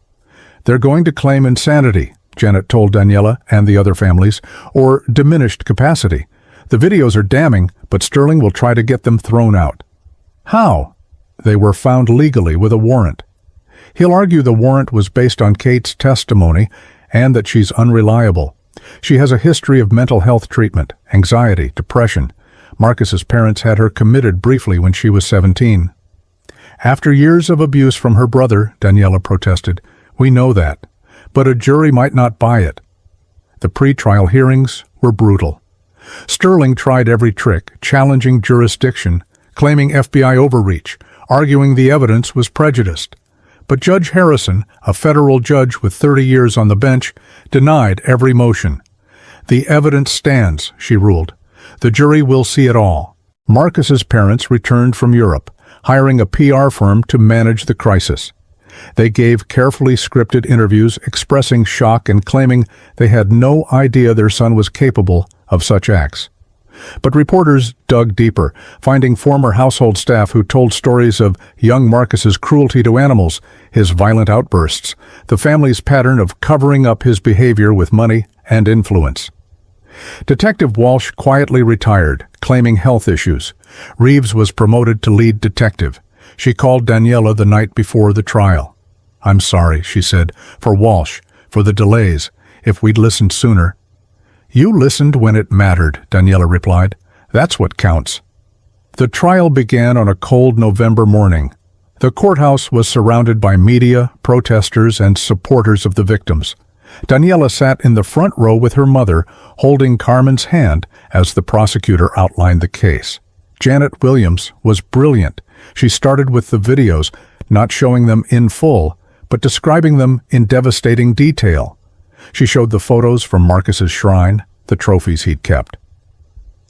[SPEAKER 1] "They're going to claim insanity," Janet told Daniela and the other families, "or diminished capacity. The videos are damning, but Sterling will try to get them thrown out." "How?" "They were found legally with a warrant. He'll argue the warrant was based on Kate's testimony and that she's unreliable. She has a history of mental health treatment, anxiety, depression. Marcus's parents had her committed briefly when she was 17. "After years of abuse from her brother," Daniela protested, "we know that. But a jury might not buy it." The pre-trial hearings were brutal. Sterling tried every trick, challenging jurisdiction, claiming FBI overreach, arguing the evidence was prejudiced. But Judge Harrison, a federal judge with 30 years on the bench, denied every motion. "The evidence stands," she ruled. The jury will see it all. Marcus's parents returned from Europe, hiring a PR firm to manage the crisis. They gave carefully scripted interviews expressing shock and claiming they had no idea their son was capable of such acts. But reporters dug deeper, finding former household staff who told stories of young Marcus's cruelty to animals, his violent outbursts, the family's pattern of covering up his behavior with money and influence. Detective Walsh quietly retired, claiming health issues. Reeves was promoted to lead detective. She called Daniela the night before the trial. "I'm sorry," she said, "for Walsh, for the delays. If we'd listened sooner." "You listened when it mattered," Daniela replied. "That's what counts." The trial began on a cold November morning. The courthouse was surrounded by media, protesters, and supporters of the victims. Daniela sat in the front row with her mother, holding Carmen's hand as the prosecutor outlined the case. Janet Williams was brilliant. She started with the videos, not showing them in full, but describing them in devastating detail. She showed the photos from Marcus's shrine, the trophies he'd kept.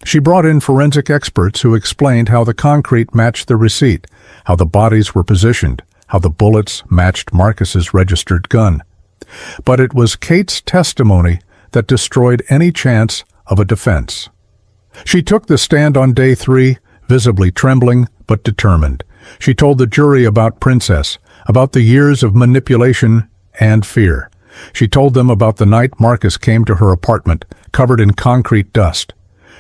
[SPEAKER 1] She brought in forensic experts who explained how the concrete matched the receipt, how the bodies were positioned, how the bullets matched Marcus's registered gun. But it was Kate's testimony that destroyed any chance of a defense. She took the stand on day 3, visibly trembling but determined. She told the jury about Princess, about the years of manipulation and fear. She told them about the night Marcus came to her apartment, covered in concrete dust.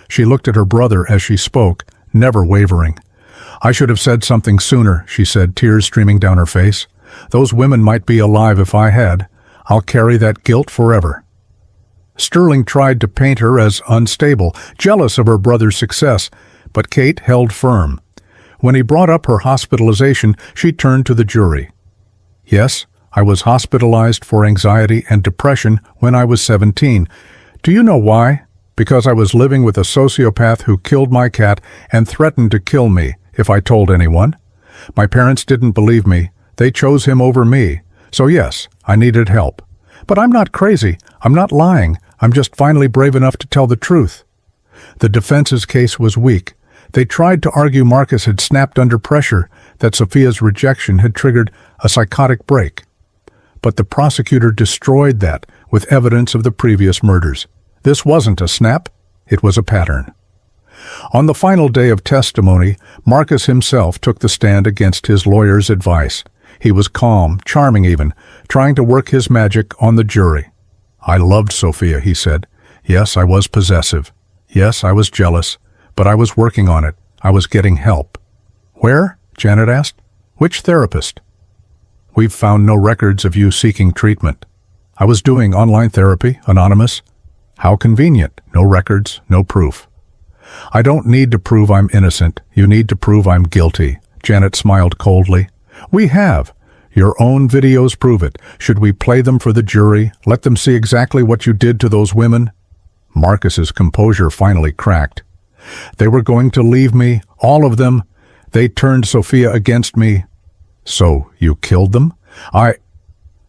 [SPEAKER 1] She looked at her brother as she spoke, never wavering. "I should have said something sooner," she said, tears streaming down her face. "Those women might be alive if I had. I'll carry that guilt forever." Sterling tried to paint her as unstable, jealous of her brother's success, but Kate held firm. When he brought up her hospitalization, she turned to the jury. "Yes, I was hospitalized for anxiety and depression when I was 17. Do you know why? Because I was living with a sociopath who killed my cat and threatened to kill me if I told anyone. My parents didn't believe me. They chose him over me. So yes, I needed help. But I'm not crazy. I'm not lying. I'm just finally brave enough to tell the truth." The defense's case was weak. They tried to argue Marcus had snapped under pressure, that Sophia's rejection had triggered a psychotic break. But the prosecutor destroyed that with evidence of the previous murders. This wasn't a snap, it was a pattern. On the final day of testimony, Marcus himself took the stand against his lawyer's advice. He was calm, charming even, trying to work his magic on the jury. "I loved Sophia," he said. "Yes, I was possessive. Yes, I was jealous. But I was working on it. I was getting help." "Where?" Janet asked. "Which therapist?" "We've found no records of you seeking treatment." "I was doing online therapy, anonymous." "How convenient. No records, no proof." "I don't need to prove I'm innocent. You need to prove I'm guilty." Janet smiled coldly. "We have. Your own videos prove it. Should we play them for the jury? Let them see exactly what you did to those women?" Marcus's composure finally cracked. "They were going to leave me, all of them. They turned Sophia against me." "So you killed them?"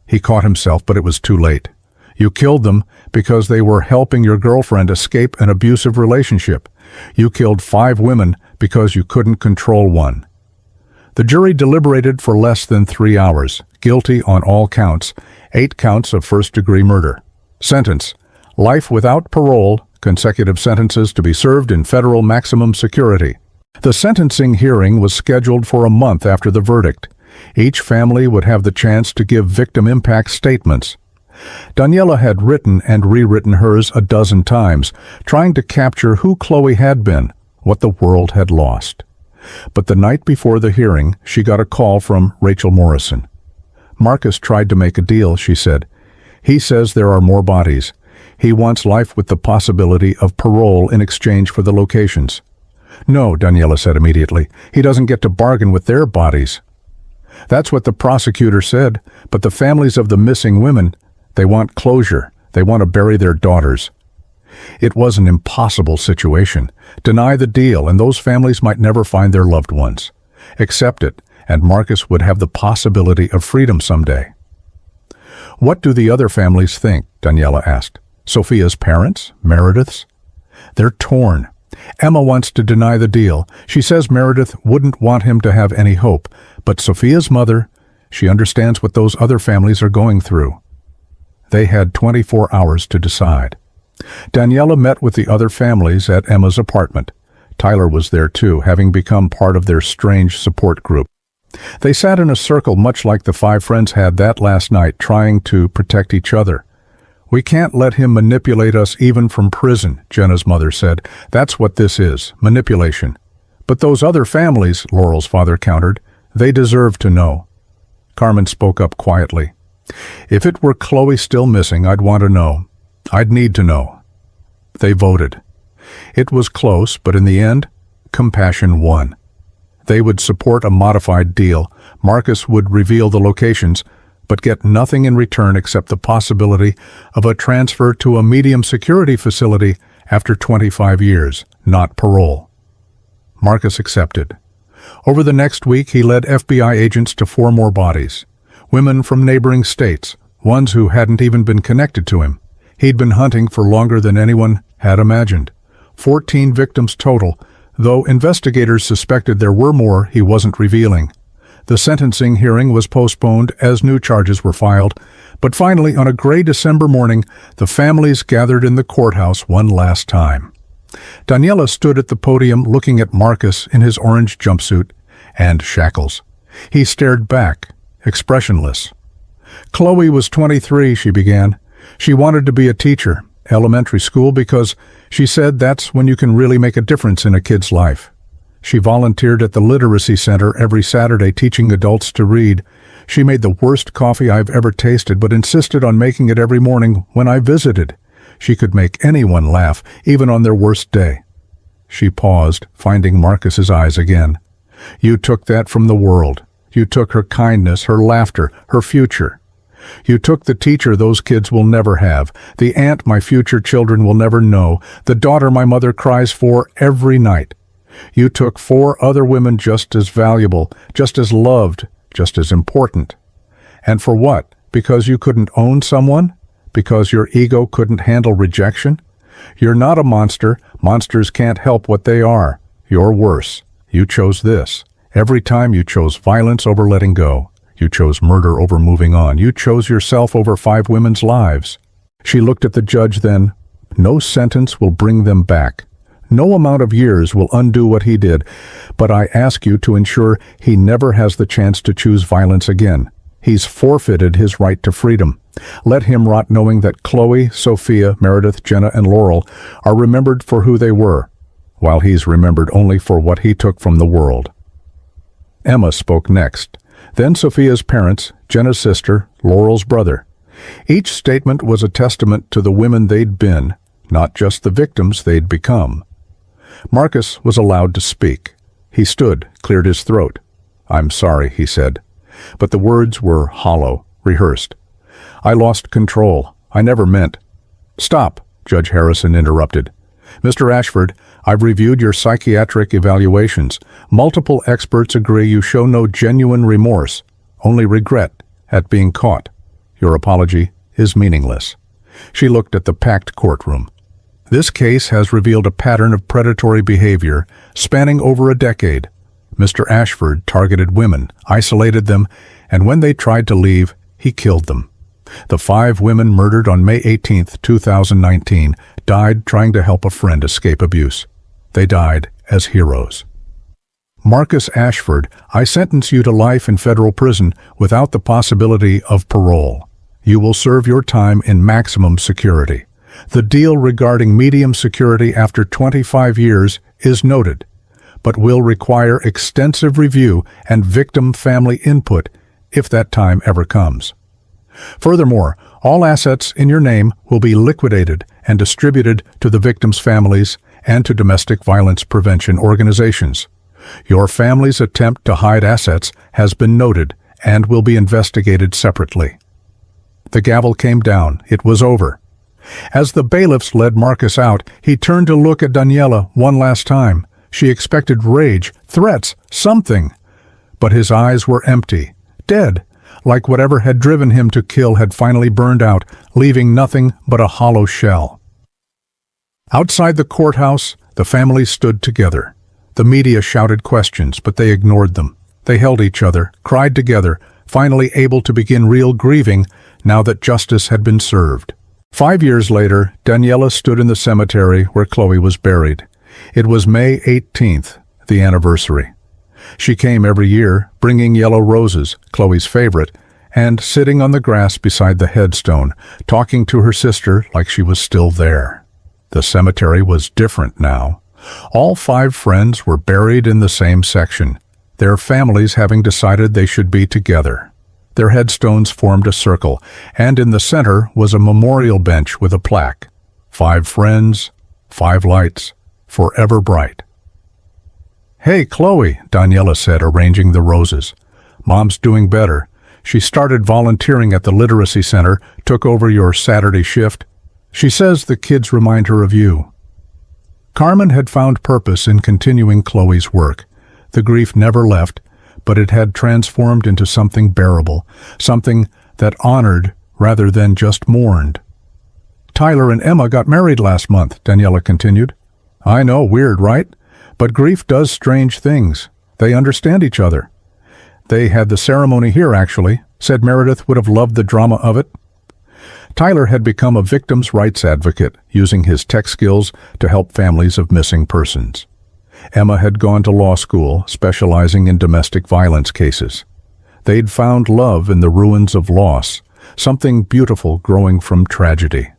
[SPEAKER 1] He caught himself, but it was too late. "You killed them because they were helping your girlfriend escape an abusive relationship. You killed 5 women because you couldn't control one." The jury deliberated for less than 3 hours, guilty on all counts, 8 counts of first-degree murder. Sentence: life without parole, consecutive sentences to be served in federal maximum security. The sentencing hearing was scheduled for a month after the verdict. Each family would have the chance to give victim impact statements. Daniela had written and rewritten hers a dozen times, trying to capture who Chloe had been, what the world had lost. But the night before the hearing, she got a call from Rachel Morrison. "Marcus tried to make a deal," she said. "He says there are more bodies. He wants life with the possibility of parole in exchange for the locations." "No," Daniela said immediately. "He doesn't get to bargain with their bodies." "That's what the prosecutor said, but the families of the missing women, they want closure. They want to bury their daughters." It was an impossible situation. Deny the deal, and those families might never find their loved ones. Accept it, and Marcus would have the possibility of freedom someday. "What do the other families think?" Daniela asked. "Sophia's parents? Meredith's?" "They're torn. Emma wants to deny the deal. She says Meredith wouldn't want him to have any hope, but Sophia's mother, she understands what those other families are going through. They had 24 hours to decide. Daniela met with the other families at Emma's apartment. Tyler was there too, having become part of their strange support group. They sat in a circle much like the 5 friends had that last night, trying to protect each other. "We can't let him manipulate us even from prison," Jenna's mother said. "That's what this is, manipulation." "But those other families," Laurel's father countered, "they deserve to know." Carmen spoke up quietly. "If it were Chloe still missing, I'd want to know. I'd need to know." They voted. It was close, but in the end, compassion won. They would support a modified deal. Marcus would reveal the locations, but get nothing in return except the possibility of a transfer to a medium security facility after 25 years, not parole. Marcus accepted. Over the next week, he led FBI agents to 4 more bodies. Women from neighboring states, ones who hadn't even been connected to him. He'd been hunting for longer than anyone had imagined. 14 victims total, though investigators suspected there were more he wasn't revealing. The sentencing hearing was postponed as new charges were filed, but finally, on a gray December morning, the families gathered in the courthouse one last time. Daniela stood at the podium looking at Marcus in his orange jumpsuit and shackles. He stared back, expressionless. "Chloe was 23, she began. She wanted to be a teacher, elementary school, because she said that's when you can really make a difference in a kid's life. She volunteered at the Literacy Center every Saturday teaching adults to read. She made the worst coffee I've ever tasted, but insisted on making it every morning when I visited. She could make anyone laugh, even on their worst day." She paused, finding Marcus's eyes again. "You took that from the world. You took her kindness, her laughter, her future. You took the teacher those kids will never have, the aunt my future children will never know, the daughter my mother cries for every night. You took 4 other women just as valuable, just as loved, just as important. And for what? Because you couldn't own someone? Because your ego couldn't handle rejection? You're not a monster. Monsters can't help what they are. You're worse. You chose this. Every time you chose violence over letting go. You chose murder over moving on. You chose yourself over 5 women's lives." She looked at the judge then. "No sentence will bring them back. No amount of years will undo what he did, but I ask you to ensure he never has the chance to choose violence again. He's forfeited his right to freedom. Let him rot knowing that Chloe, Sophia, Meredith, Jenna, and Laurel are remembered for who they were, while he's remembered only for what he took from the world." Emma spoke next, then Sophia's parents, Jenna's sister, Laurel's brother. Each statement was a testament to the women they'd been, not just the victims they'd become. Marcus was allowed to speak. He stood, cleared his throat. "I'm sorry," he said. But the words were hollow, rehearsed. "I lost control. I never meant—" "Stop," Judge Harrison interrupted. "Mr. Ashford, I've reviewed your psychiatric evaluations. Multiple experts agree you show no genuine remorse, only regret at being caught. Your apology is meaningless." She looked at the packed courtroom. "This case has revealed a pattern of predatory behavior spanning over a decade. Mr. Ashford targeted women, isolated them, and when they tried to leave, he killed them. The 5 women murdered on May 18, 2019, died trying to help a friend escape abuse. They died as heroes. Marcus Ashford, I sentence you to life in federal prison without the possibility of parole. You will serve your time in maximum security. The deal regarding medium security after 25 years is noted, but will require extensive review and victim family input if that time ever comes. Furthermore, all assets in your name will be liquidated and distributed to the victims' families and to domestic violence prevention organizations. Your family's attempt to hide assets has been noted and will be investigated separately." The gavel came down. It was over. As the bailiffs led Marcus out, he turned to look at Daniela one last time. She expected rage, threats, something. But his eyes were empty, dead, like whatever had driven him to kill had finally burned out, leaving nothing but a hollow shell. Outside the courthouse, The families stood together. The media shouted questions, but they ignored them. They held each other, cried together, finally able to begin real grieving now that justice had been served. 5 years later, Daniela stood in the cemetery where Chloe was buried. It was May 18th, the anniversary. She came every year, bringing yellow roses, Chloe's favorite, and sitting on the grass beside the headstone, talking to her sister like she was still there. The cemetery was different now. All 5 friends were buried in the same section, their families having decided they should be together. Their headstones formed a circle, and in the center was a memorial bench with a plaque. 5 friends, 5 lights, forever bright. "Hey, Chloe," Daniela said, arranging the roses. "Mom's doing better. She started volunteering at the Literacy Center, took over your Saturday shift. She says the kids remind her of you." Carmen had found purpose in continuing Chloe's work. The grief never left, but it had transformed into something bearable, something that honored rather than just mourned. "Tyler and Emma got married last month," Daniela continued. "I know, weird, right? But grief does strange things. They understand each other. They had the ceremony here, actually. Said Meredith would have loved the drama of it." Tyler had become a victims' rights advocate, using his tech skills to help families of missing persons. Emma had gone to law school, specializing in domestic violence cases. They'd found love in the ruins of loss, something beautiful growing from tragedy.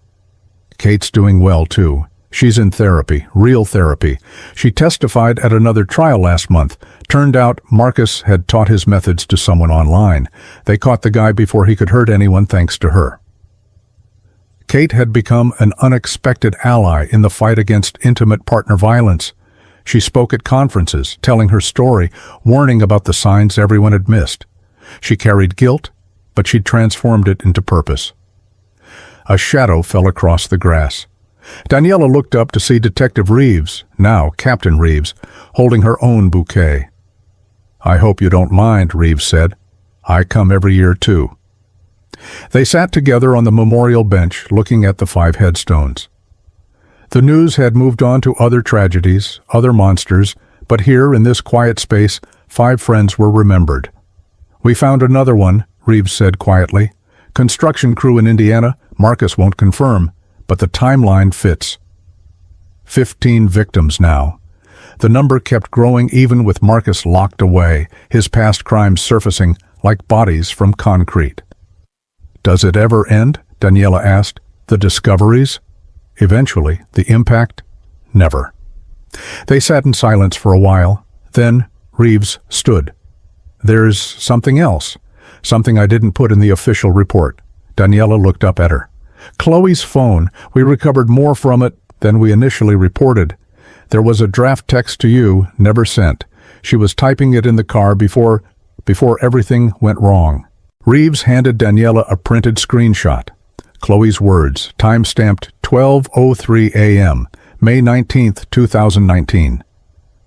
[SPEAKER 1] Kate's doing well, too. She's in therapy, real therapy. She testified at another trial last month. Turned out Marcus had taught his methods to someone online. They caught the guy before he could hurt anyone thanks to her. Kate had become an unexpected ally in the fight against intimate partner violence. She spoke at conferences, telling her story, warning about the signs everyone had missed. She carried guilt, but she'd transformed it into purpose. A shadow fell across the grass. Daniela looked up to see Detective Reeves, now Captain Reeves, holding her own bouquet. "I hope you don't mind," Reeves said. "I come every year, too." They sat together on the memorial bench, looking at the 5 headstones. The news had moved on to other tragedies, other monsters, but here, in this quiet space, 5 friends were remembered. "We found another one," Reeves said quietly. "Construction crew in Indiana. Marcus won't confirm, but the timeline fits. 15 victims now. The number kept growing even with Marcus locked away, his past crimes surfacing like bodies from concrete." "Does it ever end?" Daniela asked. "The discoveries? Eventually. The impact? Never." They sat in silence for a while. Then Reeves stood. "There's something else. Something I didn't put in the official report." Daniela looked up at her. "Chloe's phone. We recovered more from it than we initially reported. There was a draft text to you, never sent. She was typing it in the car before everything went wrong." Reeves handed Daniela a printed screenshot. Chloe's words, time-stamped 12:03 a.m., May 19th, 2019.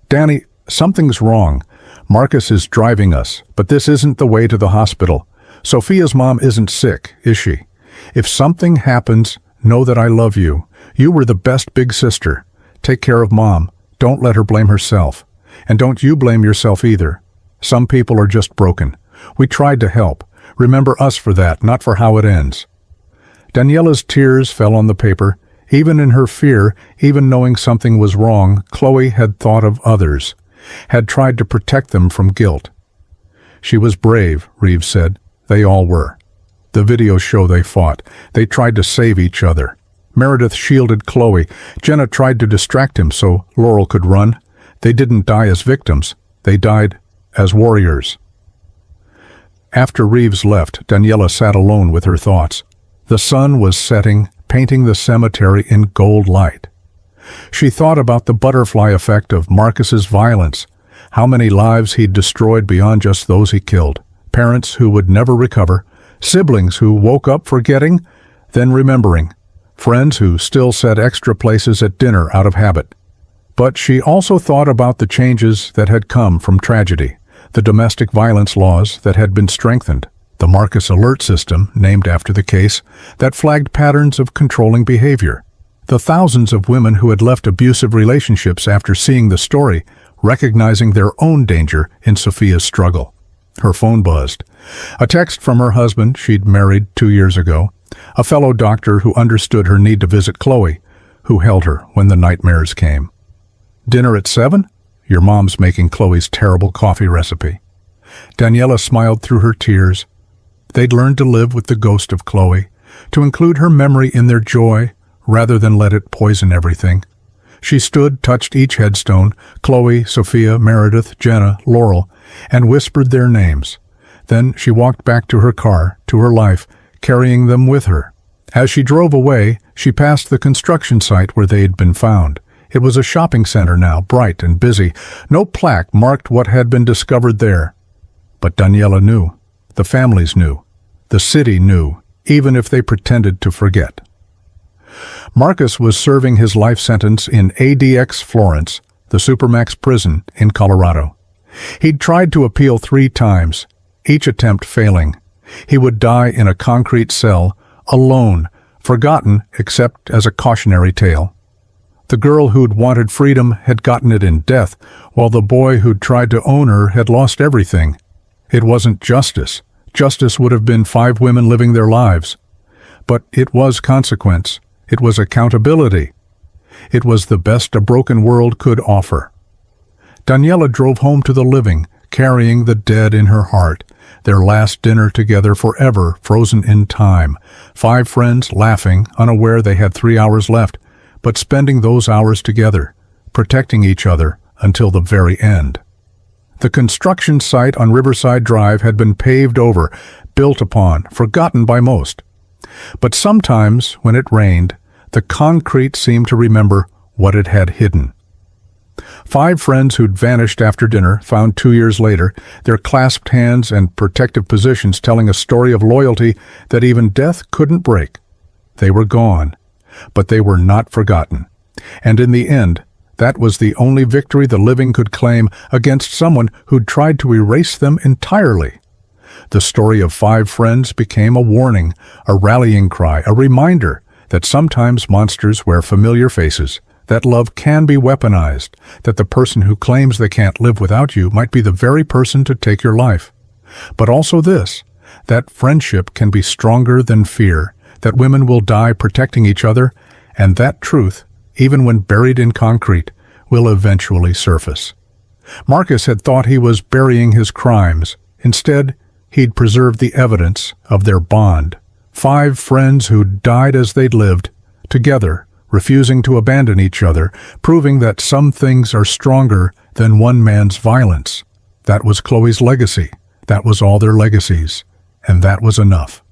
[SPEAKER 1] "Danny, something's wrong. Marcus is driving us, but this isn't the way to the hospital. Sophia's mom isn't sick, is she? If something happens, know that I love you. You were the best big sister. Take care of Mom. Don't let her blame herself. And don't you blame yourself either. Some people are just broken. We tried to help. Remember us for that, not for how it ends." Daniela's tears fell on the paper. Even in her fear, even knowing something was wrong, Chloe had thought of others, had tried to protect them from guilt. "She was brave," Reeves said. "They all were. The videos show they fought. They tried to save each other. Meredith shielded Chloe. Jenna tried to distract him so Laurel could run. They didn't die as victims. They died as warriors." After Reeves left, Daniela sat alone with her thoughts. The sun was setting, painting the cemetery in gold light. She thought about the butterfly effect of Marcus's violence, how many lives he'd destroyed beyond just those he killed, parents who would never recover, siblings who woke up forgetting, then remembering, friends who still set extra places at dinner out of habit. But she also thought about the changes that had come from tragedy, the domestic violence laws that had been strengthened, the Marcus Alert System, named after the case, that flagged patterns of controlling behavior. The thousands of women who had left abusive relationships after seeing the story, recognizing their own danger in Sophia's struggle. Her phone buzzed. A text from her husband she'd married 2 years ago, a fellow doctor who understood her need to visit Chloe, who held her when the nightmares came. "Dinner at 7? Your mom's making Chloe's terrible coffee recipe." Daniela smiled through her tears. They'd learned to live with the ghost of Chloe, to include her memory in their joy rather than let it poison everything. She stood, touched each headstone, Chloe, Sophia, Meredith, Jenna, Laurel, and whispered their names. Then she walked back to her car, to her life, carrying them with her. As she drove away, she passed the construction site where they had been found. It was a shopping center now, bright and busy. No plaque marked what had been discovered there. But Daniela knew. The families knew. The city knew, even if they pretended to forget. Marcus was serving his life sentence in ADX Florence, the Supermax prison in Colorado. He'd tried to appeal 3 times, each attempt failing. He would die in a concrete cell, alone, forgotten except as a cautionary tale. The girl who'd wanted freedom had gotten it in death, while the boy who'd tried to own her had lost everything. It wasn't justice. Justice would have been 5 women living their lives. But it was consequence. It was accountability. It was the best a broken world could offer. Daniela drove home to the living, carrying the dead in her heart, their last dinner together forever frozen in time. 5 friends laughing, unaware they had 3 hours left, but spending those hours together, protecting each other until the very end. The construction site on Riverside Drive had been paved over, built upon, forgotten by most. But sometimes, when it rained, the concrete seemed to remember what it had hidden. 5 friends who'd vanished after dinner, found 2 years later, their clasped hands and protective positions telling a story of loyalty that even death couldn't break. They were gone, but they were not forgotten. And in the end, that was the only victory the living could claim against someone who'd tried to erase them entirely. The story of 5 friends became a warning, a rallying cry, a reminder that sometimes monsters wear familiar faces, that love can be weaponized, that the person who claims they can't live without you might be the very person to take your life. But also this, that friendship can be stronger than fear, that women will die protecting each other, and that truth, even when buried in concrete, will eventually surface. Marcus had thought he was burying his crimes. Instead, he'd preserved the evidence of their bond. 5 friends who died as they'd lived, together, refusing to abandon each other, proving that some things are stronger than one man's violence. That was Chloe's legacy. That was all their legacies. And that was enough.